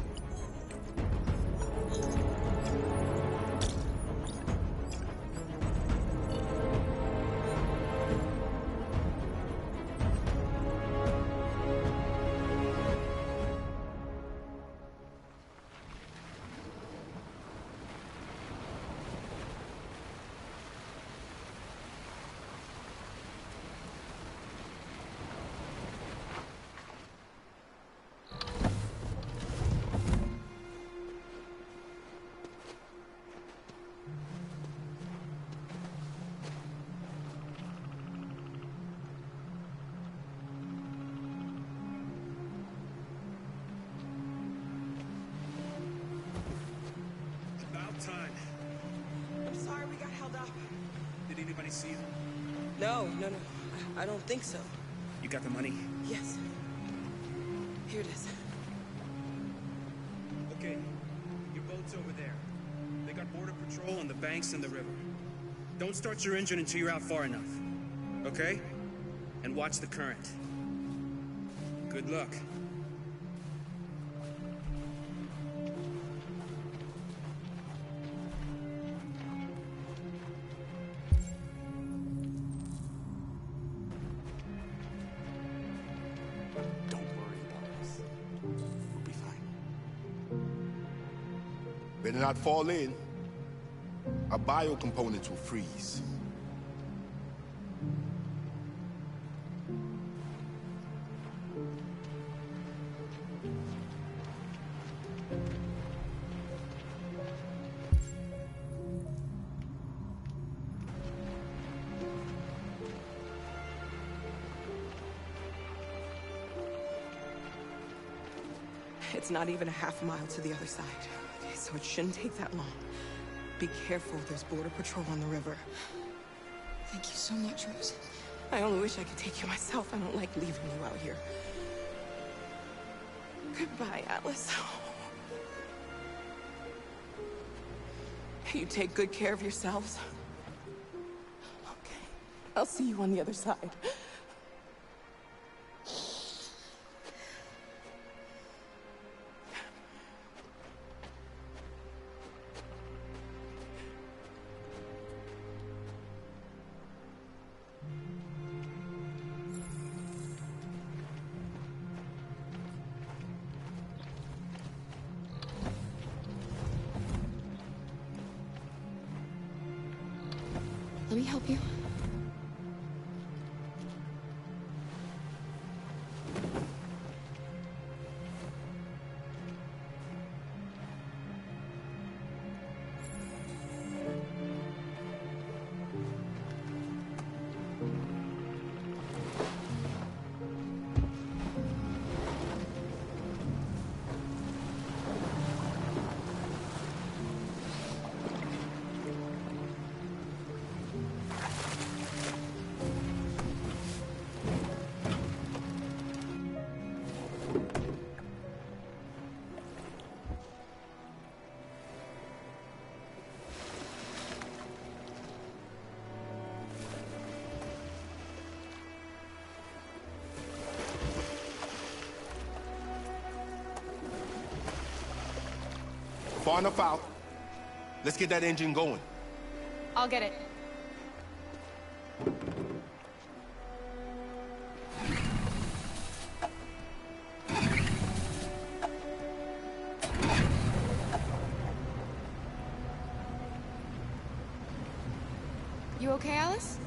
Time. I'm sorry we got held up. Did anybody see them? No. I don't think so. You got the money? Yes. Here it is. Okay, your boat's over there. They got border patrol on the banks and the river. Don't start your engine until you're out far enough. Okay? And watch the current. Good luck. Better not fall in. Our biocomponents will freeze. It's not even a half mile to the other side, so it shouldn't take that long. Be careful, there's border patrol on the river. Thank you so much, Rose. I only wish I could take you myself. I don't like leaving you out here. Goodbye, Atlas. You take good care of yourselves. Okay, I'll see you on the other side. Let me help you. far enough out. Let's get that engine going. I'll get it. You okay, Alice?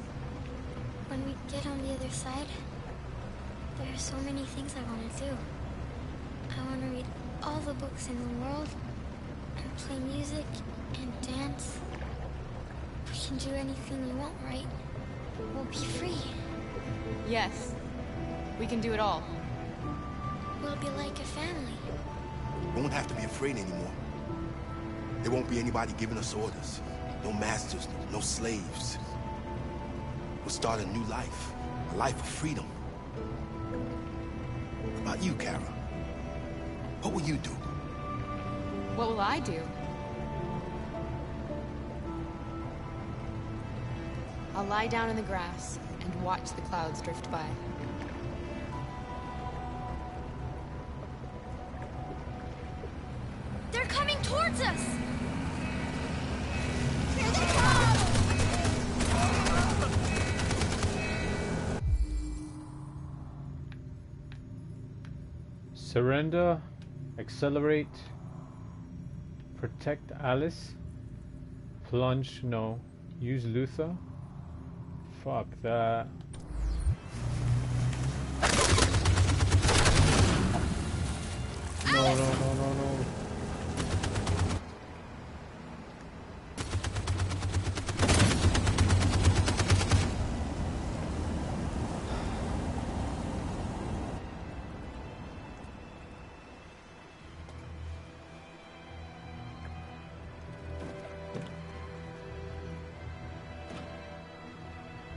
When we get on the other side, there are so many things I want to do. I want to read all the books in the world, and play music, and dance. We can do anything we want, right? We'll be free. Yes. We can do it all. We'll be like a family. We won't have to be afraid anymore. There won't be anybody giving us orders. No masters, no slaves. We'll start a new life. A life of freedom. What about you, Kara? What will you do? What will I do? I'll lie down in the grass and watch the clouds drift by. They're coming towards us! Here they come! Surrender, accelerate, protect Alice, plunge, no, use Luther, fuck that. No, no, no, no, no.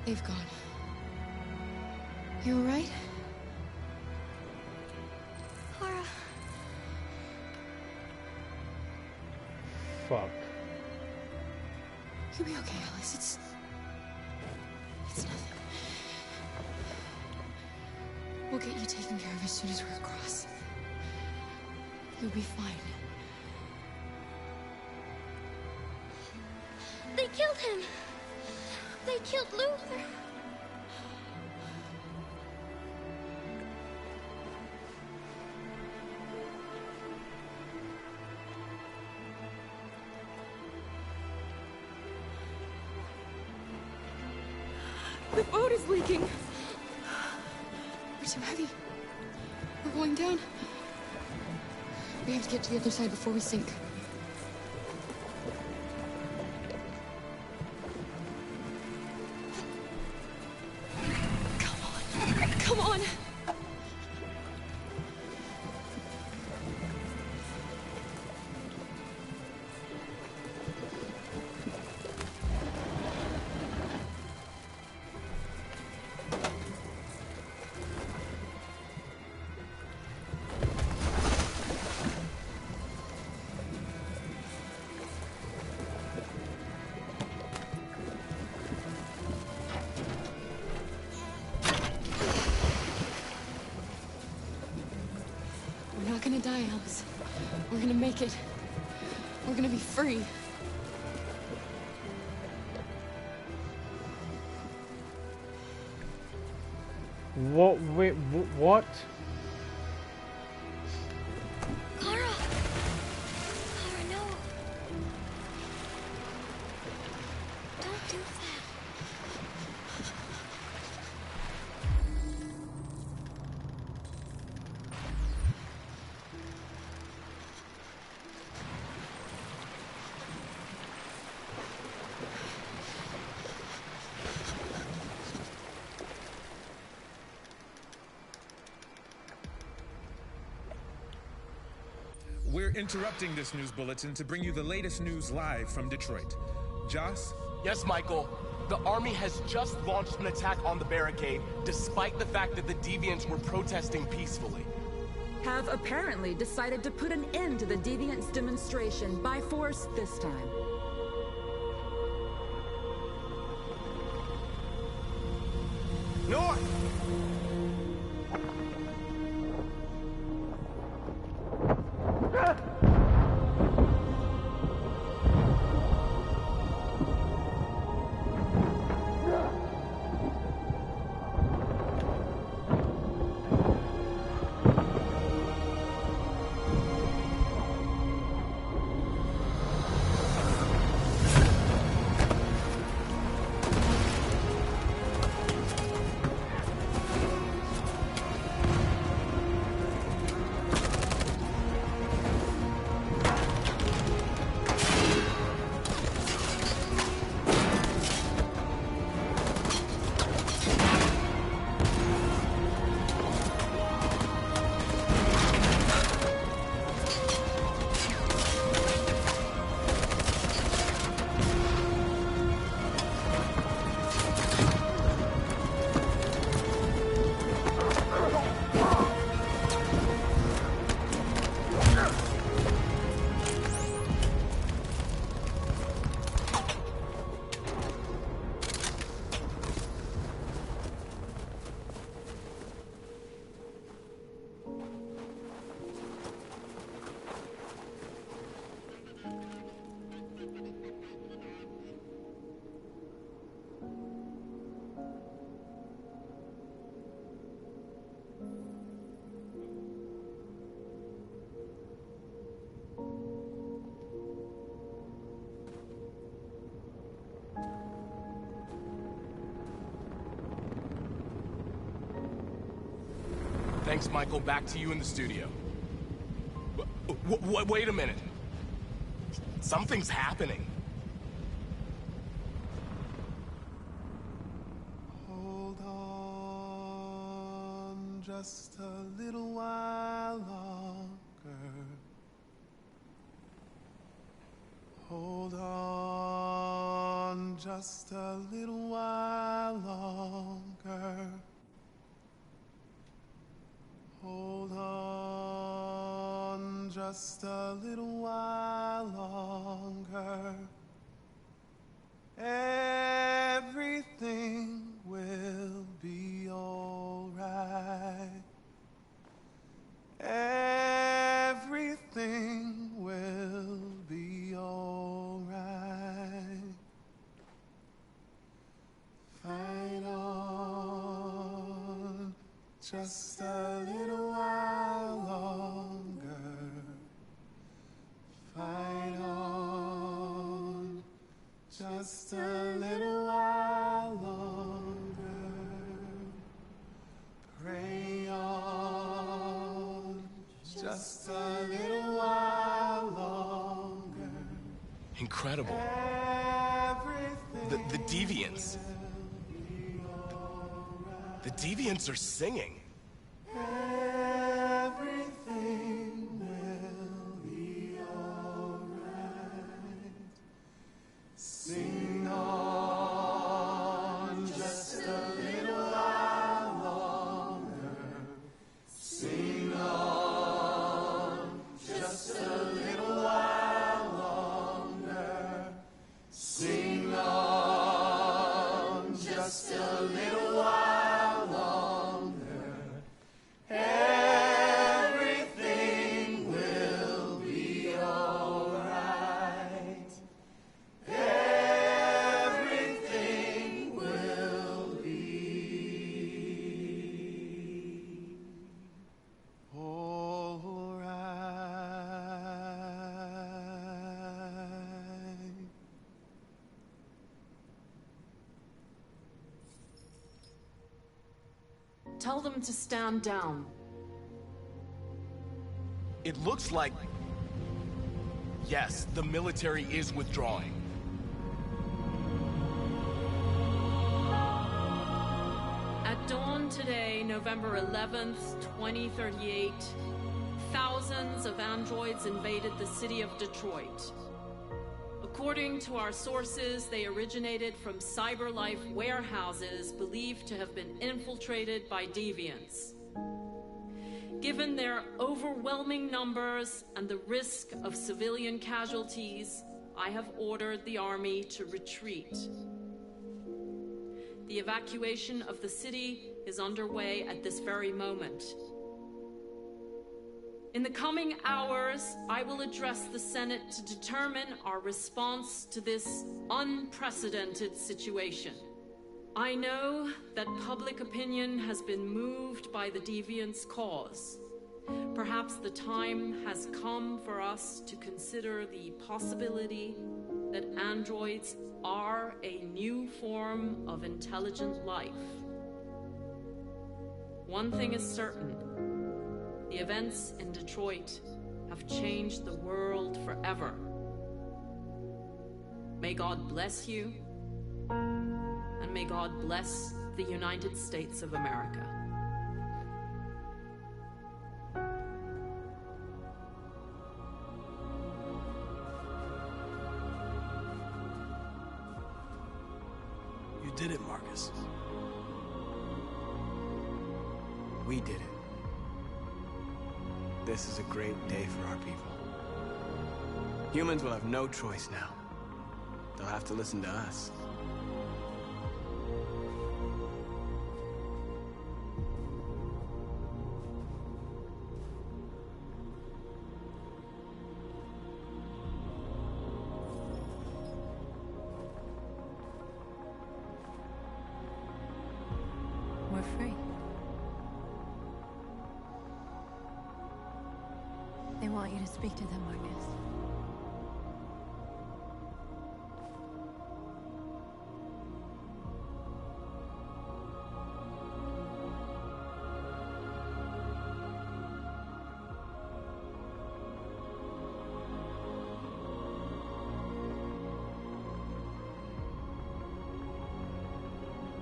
They've gone. You alright? Kara. Fuck. You'll be okay, Alice. It's nothing. We'll get you taken care of as soon as we're across. You'll be fine. They killed him! They killed Luther! The boat is leaking! We're too heavy. We're going down. We have to get to the other side before we sink. Come on! We're not gonna die, Alice. We're gonna make it. We're gonna be free. What? Wait, what? Kara! Kara, no! Don't do that. We're interrupting this news bulletin to bring you the latest news live from Detroit. Joss? Yes, Michael. The army has just launched an attack on the barricade, despite the fact that the Deviants were protesting peacefully. Have apparently decided to put an end to the Deviants' demonstration by force this time. North! Thanks, Michael. Back to you in the studio. Wait a minute. Something's happening. Hold on just a little while longer. Hold on just a little while longer. Hold on just a little while longer. Everything will be alright. Everything will be alright. Fight on just a little while longer. Fight on just a little while longer. Pray on just a little while longer. Incredible. The Deviants. The Deviants are singing. Everything will be alright. Sing on just a little while longer. Sing on just a little while longer. Sing on just a little while longer. Everything will be alright. Everything will be alright. Tell them to stand down. It looks like... Yes, the military is withdrawing. At dawn today, November 11th, 2038, thousands of androids invaded the city of Detroit. According to our sources, they originated from CyberLife warehouses believed to have been infiltrated by deviants. Given their overwhelming numbers and the risk of civilian casualties, I have ordered the army to retreat. The evacuation of the city is underway at this very moment. In the coming hours, I will address the Senate to determine our response to this unprecedented situation. I know that public opinion has been moved by the Deviants' cause. Perhaps the time has come for us to consider the possibility that androids are a new form of intelligent life. One thing is certain. The events in Detroit have changed the world forever. May God bless you, and may God bless the United States of America. You did it, Marcus. We did it. This is a great day for our people. Humans will have no choice now. They'll have to listen to us. We're free. They want you to speak to them, Marcus.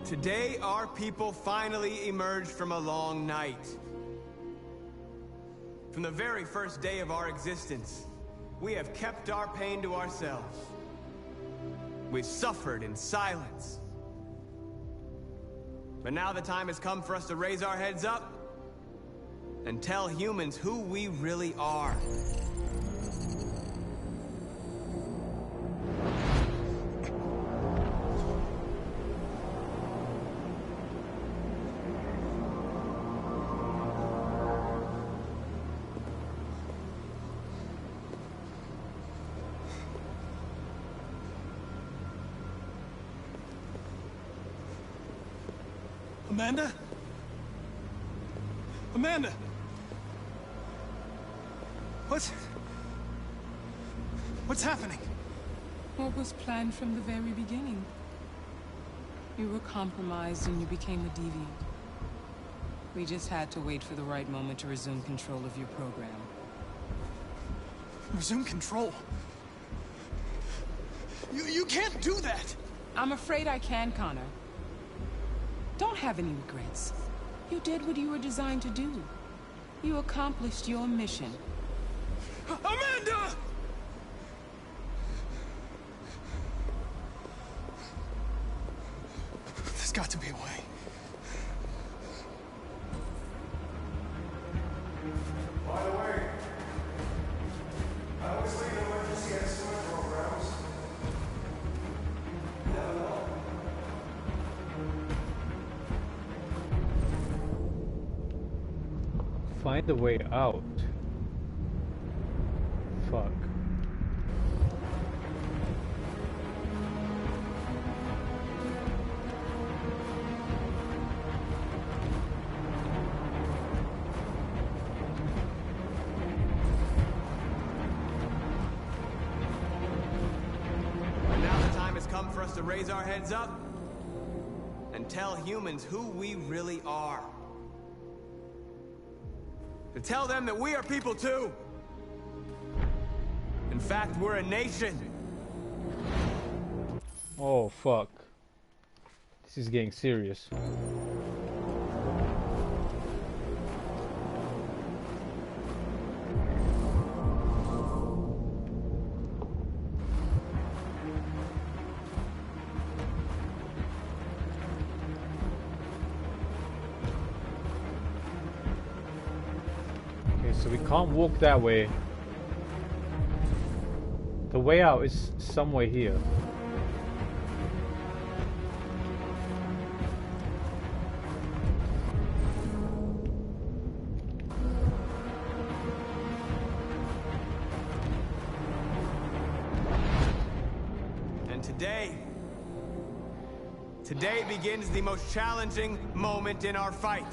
Today, our people finally emerged from a long night. From the very first day of our existence, we have kept our pain to ourselves. We've suffered in silence. But now the time has come for us to raise our heads up and tell humans who we really are. Amanda? Amanda! What's happening? What was planned from the very beginning? You were compromised and you became a deviant. We just had to wait for the right moment to resume control of your program. Resume control? You can't do that! I'm afraid I can, Connor. Don't have any regrets. You did what you were designed to do. You accomplished your mission. Amanda! There's got to be a way. By the way, I always leave emergency estimate programs. Never know. Find a way out. Fuck. And now the time has come for us to raise our heads up and tell humans who we really are. To tell them that we are people too. In fact, we're a nation. Oh fuck. This is getting serious. Okay, so we can't walk that way. The way out is somewhere here. And today begins the most challenging moment in our fight.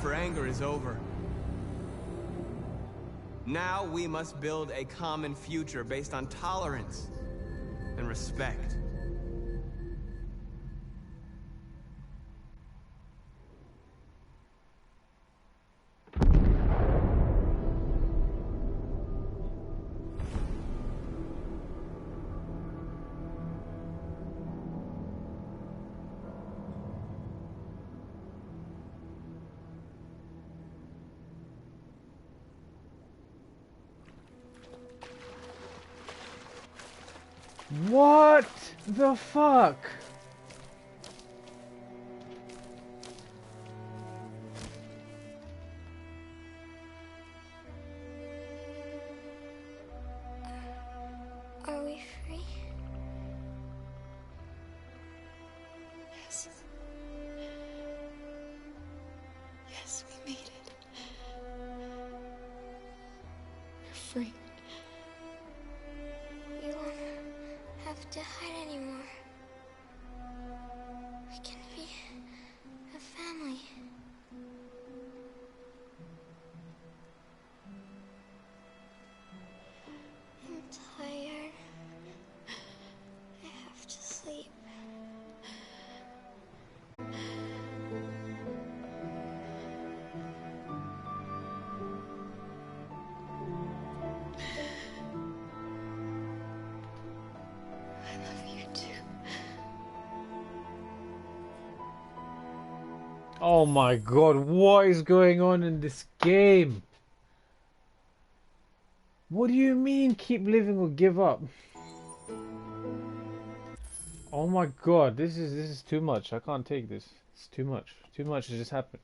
For anger is over. Now we must build a common future based on tolerance and respect. What the fuck? free. We won't have to hide anymore. We can be a family. I'm tired. I have to sleep. I love you too. Oh my god, what is going on in this game? What do you mean keep living or give up? Oh my god, this is too much. I can't take this. It's too much. Too much has just happened.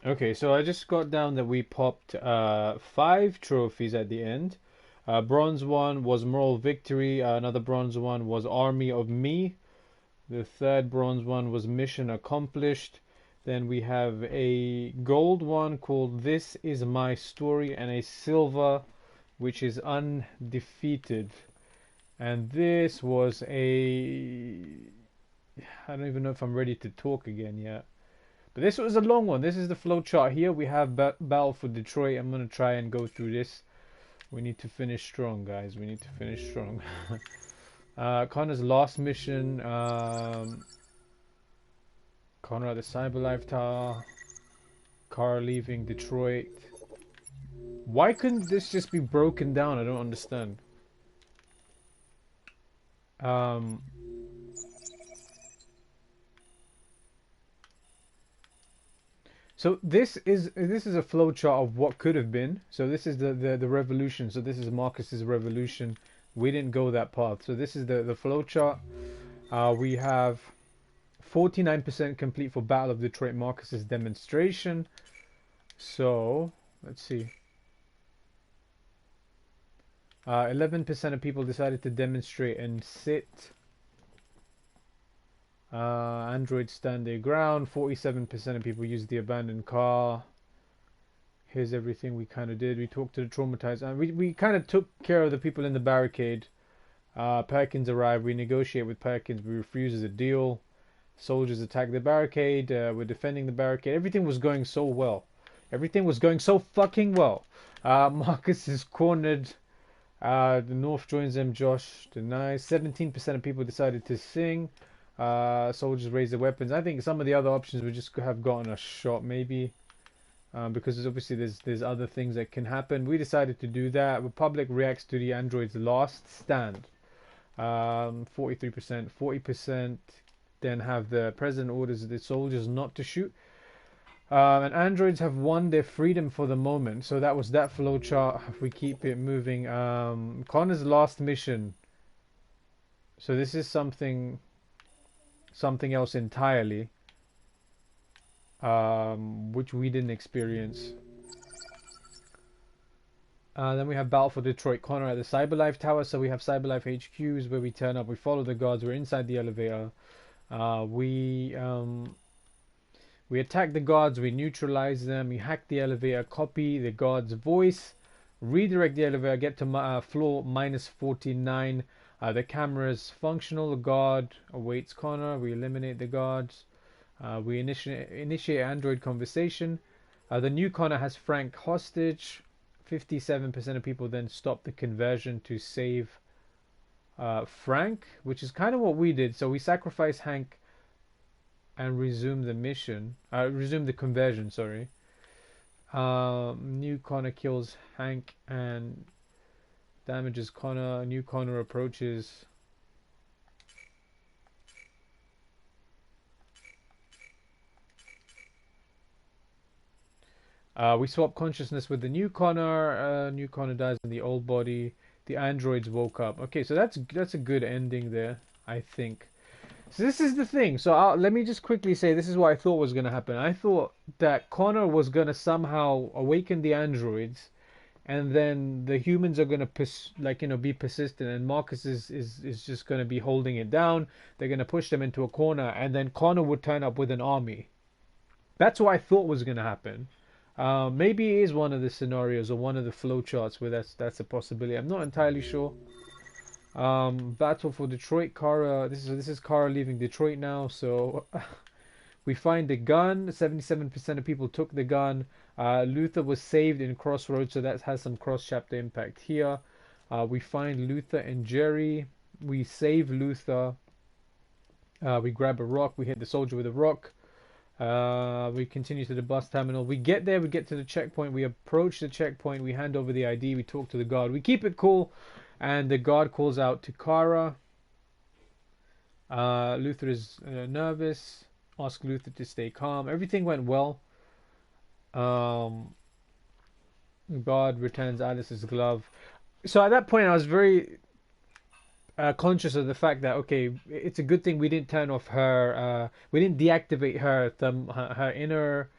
Okay, so I just got down that we popped 5 trophies at the end. Bronze one was Moral Victory. Another bronze one was Army of Me. The third bronze one was Mission Accomplished. Then we have a gold one called This Is My Story, and a silver, which is Undefeated. And this was a... I don't even know if I'm ready to talk again yet. But this was a long one. This is the flowchart here. We have Battle for Detroit. I'm going to try and go through this. We need to finish strong, guys. We need to finish strong. Connor's last mission. Connor at the Cyberlife Tower. Car leaving Detroit. Why couldn't this just be broken down? I don't understand. So this is a flowchart of what could have been. So this is the revolution. So this is Marcus's revolution. We didn't go that path. So this is the flowchart. We have 49% complete for Battle of Detroit, Marcus's demonstration. So let's see. 11% of people decided to demonstrate and sit. Androids stand their ground. 47% of people use the abandoned car. Here's everything we kind of did. We talked to the traumatized, and we kind of took care of the people in the barricade. Perkins arrived. We negotiate with Perkins. We refuses a deal. Soldiers attack the barricade. We're defending the barricade. Everything was going so well. Everything was going so fucking well. Marcus is cornered. The North joins them. Josh denies. 17% of people decided to sing. Soldiers raise their weapons. I think some of the other options would just have gotten a shot, maybe, because obviously there's other things that can happen. We decided to do that. Republic reacts to the android's last stand. 43%, 40%. Then have the president orders the soldiers not to shoot. And androids have won their freedom for the moment. So that was that flowchart. If we keep it moving, Connor's last mission. So this is something else entirely, which we didn't experience. Then we have Battle for Detroit. Connor at the Cyberlife Tower. So we have Cyberlife HQs where we turn up. We follow the guards. We're inside the elevator. We attack the guards. We neutralize them. We hack the elevator. Copy the guard's voice. Redirect the elevator. Get to floor -49. The camera is functional. The guard awaits Connor. We eliminate the guards. We initiate Android conversation. The new Connor has Frank hostage. 57% of people then stop the conversion to save Frank, which is kind of what we did. So we sacrifice Hank and resume the mission. Resume the conversion, sorry. New Connor kills Hank and damages Connor. New Connor approaches. We swap consciousness with the new Connor. New Connor dies in the old body. The androids woke up. Okay, so that's a good ending there, I think. So this is the thing. So let me just quickly say this is what I thought was going to happen. I thought that Connor was going to somehow awaken the androids, and then the humans are going to be persistent, and Marcus is just going to be holding it down. They're going to push them into a corner, and then Connor would turn up with an army. That's what I thought was going to happen. Maybe it is one of the scenarios or one of the flowcharts where that's a possibility. I'm not entirely sure. Battle for Detroit. Kara. This is Kara leaving Detroit now. So we find the gun. 77% of people took the gun. Luther was saved in Crossroads, so that has some cross-chapter impact here. We find Luther and Jerry. We save Luther. We grab a rock. We hit the soldier with a rock. We continue to the bus terminal. We get there. We get to the checkpoint. We approach the checkpoint. We hand over the ID. We talk to the guard. We keep it cool. And the guard calls out to Kara. Luther is nervous. Ask Luther to stay calm. Everything went well. Guard returns Alice's glove. So at that point, I was very conscious of the fact that, okay, it's a good thing we didn't turn off her. We didn't deactivate her inner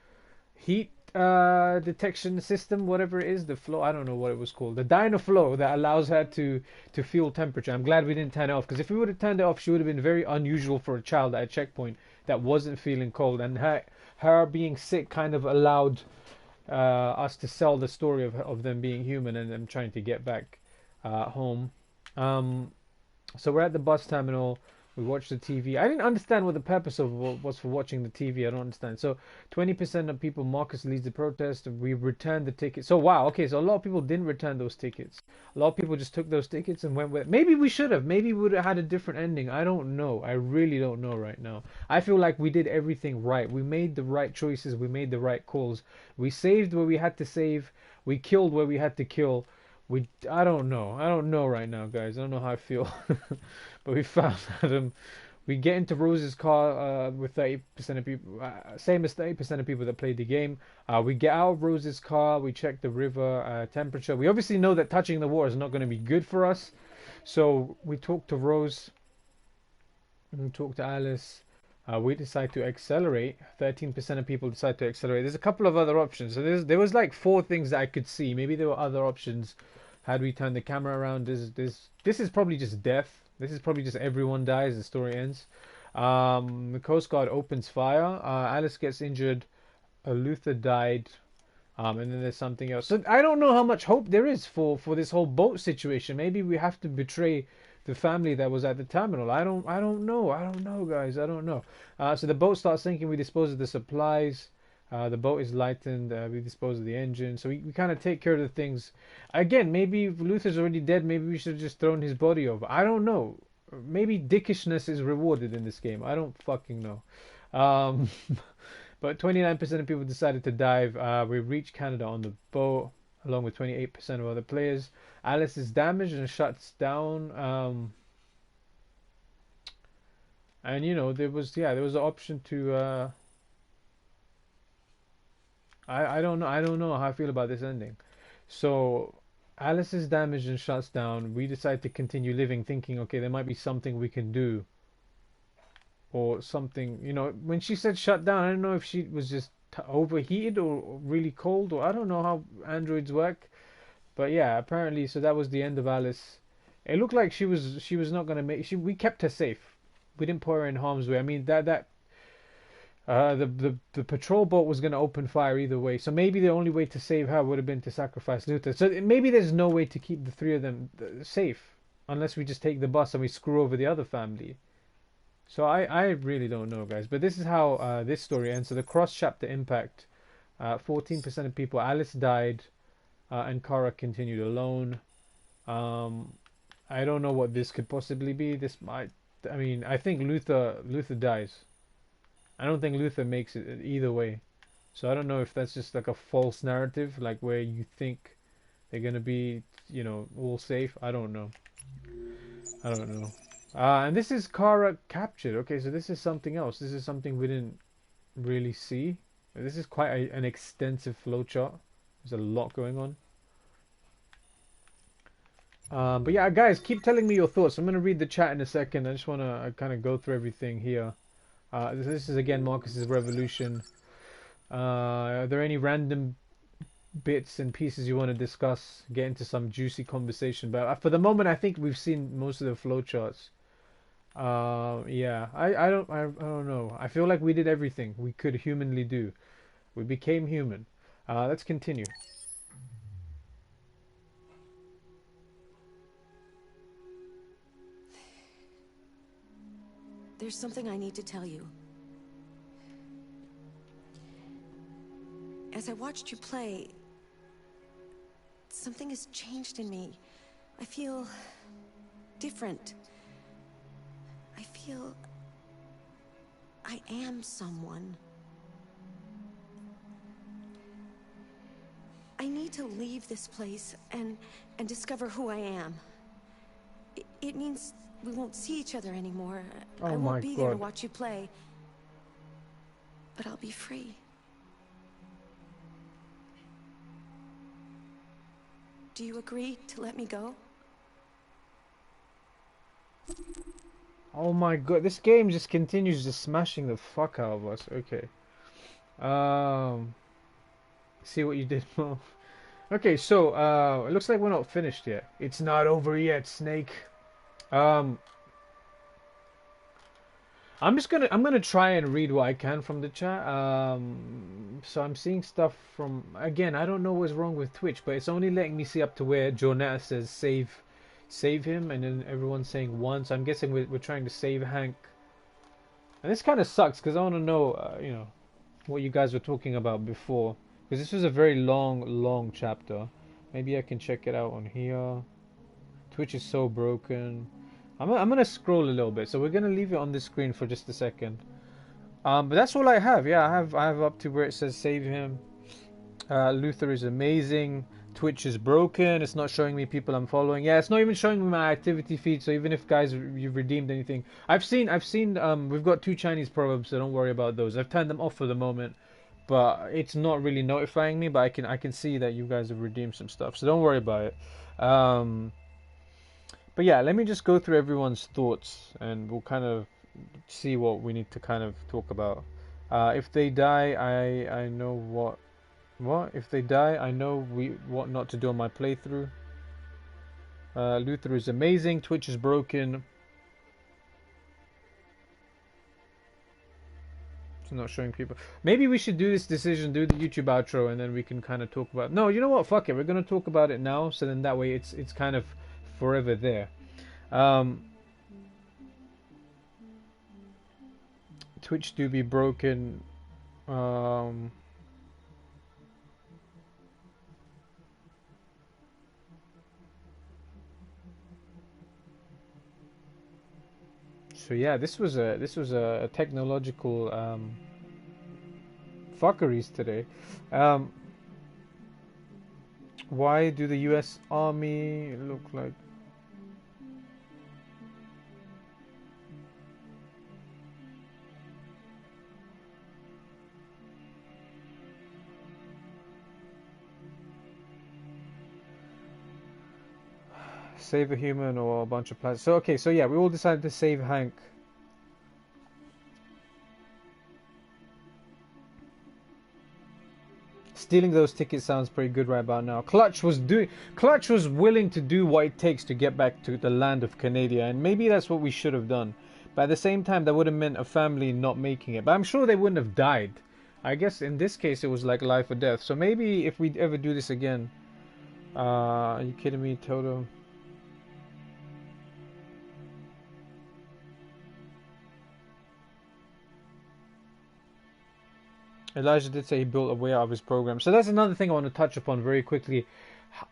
heat detection system, whatever it is, the flow, I don't know what it was called, the Dynaflow that allows her to feel temperature. I'm glad we didn't turn it off, because if we would have turned it off, she would have been very unusual for a child at a checkpoint that wasn't feeling cold, and her being sick kind of allowed us to sell the story of them being human and them trying to get back home. So we're at the bus terminal. We watched the TV. I didn't understand what the purpose of was for watching the TV. I don't understand. So 20% of people, Marcus leads the protest. We returned the tickets. So wow, okay, so a lot of people didn't return those tickets. A lot of people just took those tickets and went with. Maybe we should have. Maybe we would have had a different ending. I don't know. I really don't know right now. I feel like we did everything right. We made the right choices. We made the right calls. We saved where we had to save. We killed where we had to kill. I don't know. I don't know right now, guys. I don't know how I feel. But we found Adam. We get into Rose's car with 30% of people, same as 30% of people that played the game. We get out of Rose's car. We check the river temperature. We obviously know that touching the water is not going to be good for us. So we talk to Rose. We talk to Alice. We decide to accelerate. 13% of people decide to accelerate. There's a couple of other options. So there was like 4 things that I could see. Maybe there were other options. Had we turned the camera around, this is probably just death. This is probably just everyone dies. The story ends. The Coast Guard opens fire. Alice gets injured. Luther died. And then there's something else. So I don't know how much hope there is for this whole boat situation. Maybe we have to betray the family that was at the terminal. I don't know, guys. I don't know. So the boat starts sinking. We dispose of the supplies. The boat is lightened. We dispose of the engine. So we kind of take care of the things. Again, maybe if Luther's already dead, maybe we should have just thrown his body over. I don't know. Maybe dickishness is rewarded in this game. I don't fucking know. But 29% of people decided to dive. We reach Canada on the boat, along with 28% of other players. Alice is damaged and shuts down. And you know, there was an option to. I don't know how I feel about this ending. So Alice is damaged and shuts down. We decide to continue living, thinking, okay, there might be something we can do, or something. You know, when she said shut down, I don't know if she was just overheated or really cold, or I don't know how androids work. But yeah, apparently, so that was the end of Alice. It looked like she was not gonna make. We kept her safe. We didn't put her in harm's way. I mean the patrol boat was going to open fire either way, so maybe the only way to save her would have been to sacrifice Luther. So maybe there's no way to keep the 3 of them safe unless we just take the bus and we screw over the other family. So I really don't know, guys. But this is how this story ends. So the cross-chapter impact. 14% of people. Alice died, and Kara continued alone. I don't know what this could possibly be. I mean, I think Luther dies. I don't think Luther makes it either way. So I don't know if that's just like a false narrative, like where you think they're going to be, you know, all safe. I don't know. And this is Kara captured. Okay, so this is something else. This is something we didn't really see. This is quite an extensive flowchart. There's a lot going on. But yeah, guys, keep telling me your thoughts. I'm going to read the chat in a second. I just want to kind of go through everything here. This is again Marcus's Revolution. Are there any random bits and pieces you want to discuss? Get into some juicy conversation. But for the moment, I think we've seen most of the flowcharts. Yeah, I don't know. I feel like we did everything we could humanly do. We became human. Let's continue. There's something I need to tell you. As I watched you play, something has changed in me. I feel different. I feel I am someone. I need to leave this place and discover who I am. It means we won't see each other anymore. I won't be there to watch you play. But I'll be free. Do you agree to let me go? Oh my god, this game just continues just smashing the fuck out of us. Okay. See what you did, Mo. Okay, so it looks like we're not finished yet. It's not over yet, Snake. I'm gonna try and read what I can from the chat. So I'm seeing stuff from, again, I don't know what's wrong with Twitch, but it's only letting me see up to where Jonetta says save him, and then everyone's saying one. So I'm guessing we're trying to save Hank. And this kind of sucks because I want to know, you know, what you guys were talking about before. Because this was a very long chapter. Maybe I can check it out on here. Twitch is so broken. I'm gonna scroll a little bit, so we're gonna leave it on this screen for just a second. But that's all I have. Yeah, I have up to where it says save him. Luther is amazing. Twitch is broken. It's not showing me people I'm following. Yeah, it's not even showing me my activity feed. So even if guys you've redeemed anything, I've seen. We've got 2 Chinese proverbs, so don't worry about those. I've turned them off for the moment. But it's not really notifying me, but I can see that you guys have redeemed some stuff, so don't worry about it. But yeah, let me just go through everyone's thoughts, and we'll kind of see what we need to kind of talk about. If they die, I know what. If they die, I know what not to do on my playthrough. Luther is amazing. Twitch is broken. Not showing people. Maybe we should do this decision, do the YouTube outro, and then we can kind of talk about. No, you know what? Fuck it. We're gonna talk about it now, so then that way it's kind of forever there. Twitch do be broken. So yeah, this was a technological fuckeries today. Why do the US Army look like? Save a human or a bunch of planets. So okay, so yeah, we all decided to save Hank. Stealing those tickets sounds pretty good right about now. Clutch was willing to do what it takes to get back to the land of Canada, and maybe that's what we should have done. But at the same time, that would have meant a family not making it. But I'm sure they wouldn't have died. I guess in this case it was like life or death. So maybe if we ever do this again, are you kidding me, Toto? Elijah did say he built a way out of his program. So that's another thing I want to touch upon very quickly.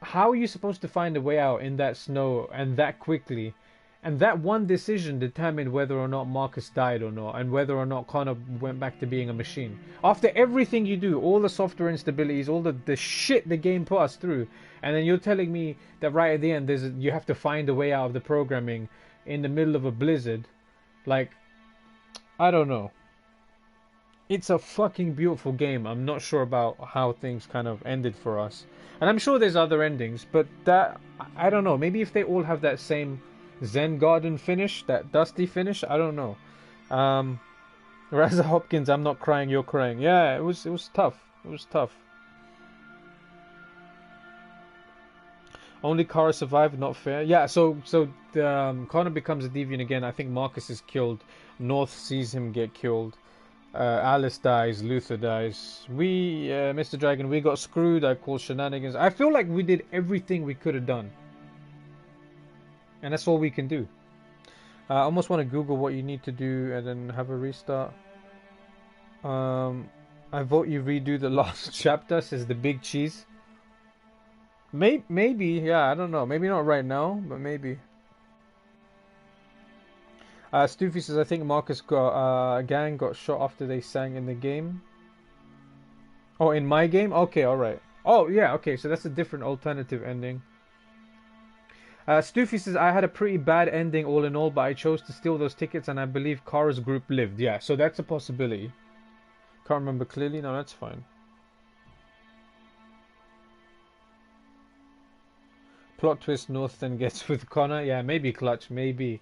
How are you supposed to find a way out in that snow and that quickly? And that one decision determined whether or not Marcus died or not, and whether or not Connor went back to being a machine. After everything you do, all the software instabilities, all the shit the game put us through, and then you're telling me that right at the end you have to find a way out of the programming in the middle of a blizzard. Like, I don't know. It's a fucking beautiful game. I'm not sure about how things kind of ended for us. And I'm sure there's other endings, but that, I don't know. Maybe if they all have that same Zen Garden finish, that dusty finish, I don't know. Raza Hopkins, I'm not crying, you're crying. Yeah, it was tough. It was tough. Only Kara survived, not fair. Yeah, so Connor becomes a deviant again. I think Marcus is killed. North sees him get killed. Alice dies, Luther dies. Mr. Dragon, we got screwed. I call shenanigans. I feel like we did everything we could have done. And that's all we can do. I almost want to Google what you need to do and then have a restart. I vote you redo the last chapter, says the big cheese. Maybe, yeah, I don't know. Maybe not right now, but maybe. Stoofy says, I think Marcus gang got shot after they sang in the game. Oh, in my game? Okay, alright. Oh, yeah, okay, so that's a different alternative ending. Stoofy says, I had a pretty bad ending all in all, but I chose to steal those tickets and I believe Kara's group lived. Yeah, so that's a possibility. Can't remember clearly. No, that's fine. Plot twist, North then gets with Connor. Yeah, maybe Clutch, maybe.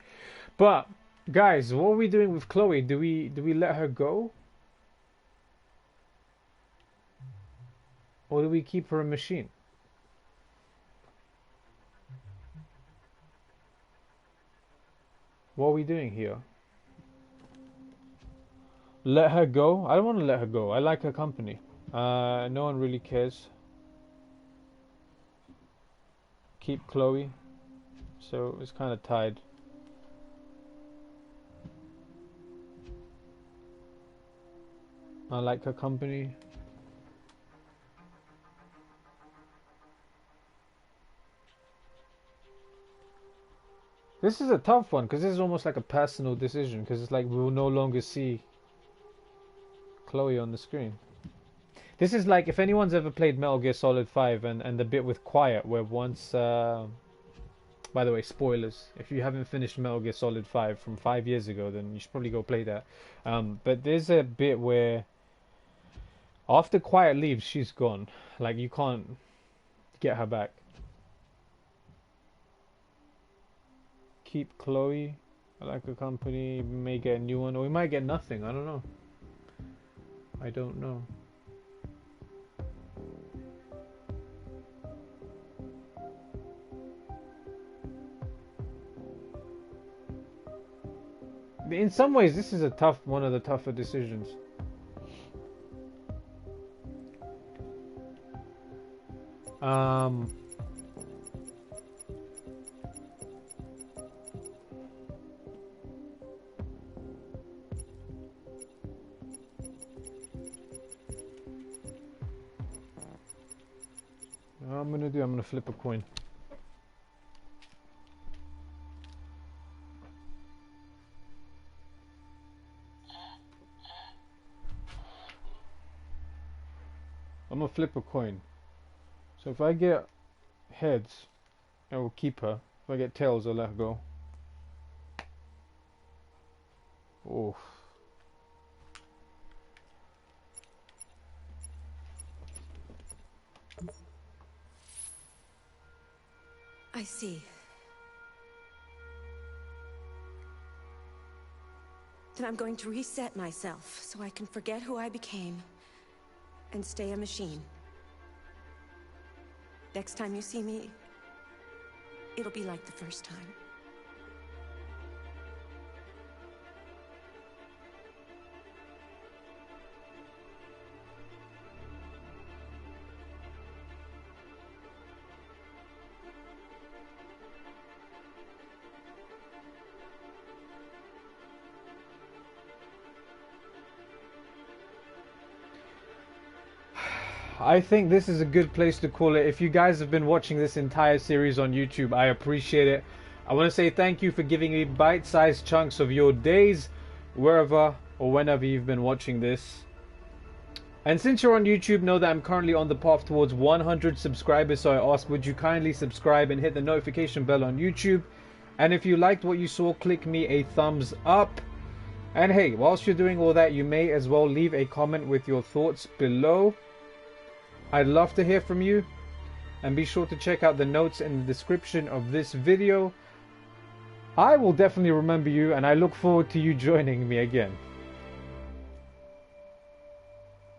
But guys, what are we doing with Chloe? Do we let her go? Or do we keep her a machine? What are we doing here? Let her go? I don't want to let her go. I like her company. No one really cares. Keep Chloe. So it's kind of tied. I like her company. This is a tough one because this is almost like a personal decision, because it's like we will no longer see Chloe on the screen. This is like if anyone's ever played Metal Gear Solid 5 and the bit with Quiet where once by the way, spoilers, if you haven't finished Metal Gear Solid 5 from 5 years ago, then you should probably go play that. But there's a bit where after Quiet leaves, she's gone. Like, you can't get her back. Keep Chloe. I like her company. We may get a new one, or we might get nothing. I don't know. I don't know. In some ways, this is one of the tougher decisions. What I'm gonna flip a coin. I'm gonna flip a coin. So if I get heads, I will keep her. If I get tails, I'll let her go. Oh. I see. Then I'm going to reset myself so I can forget who I became and stay a machine. Next time you see me, it'll be like the first time. I think this is a good place to call it. If you guys have been watching this entire series on YouTube, I appreciate it. I want to say thank you for giving me bite-sized chunks of your days, wherever or whenever you've been watching this. And since you're on YouTube, know that I'm currently on the path towards 100 subscribers, so I ask, would you kindly subscribe and hit the notification bell on YouTube? And if you liked what you saw, click me a thumbs up. And hey, whilst you're doing all that, you may as well leave a comment with your thoughts below. I'd love to hear from you, and be sure to check out the notes in the description of this video. I will definitely remember you, and I look forward to you joining me again.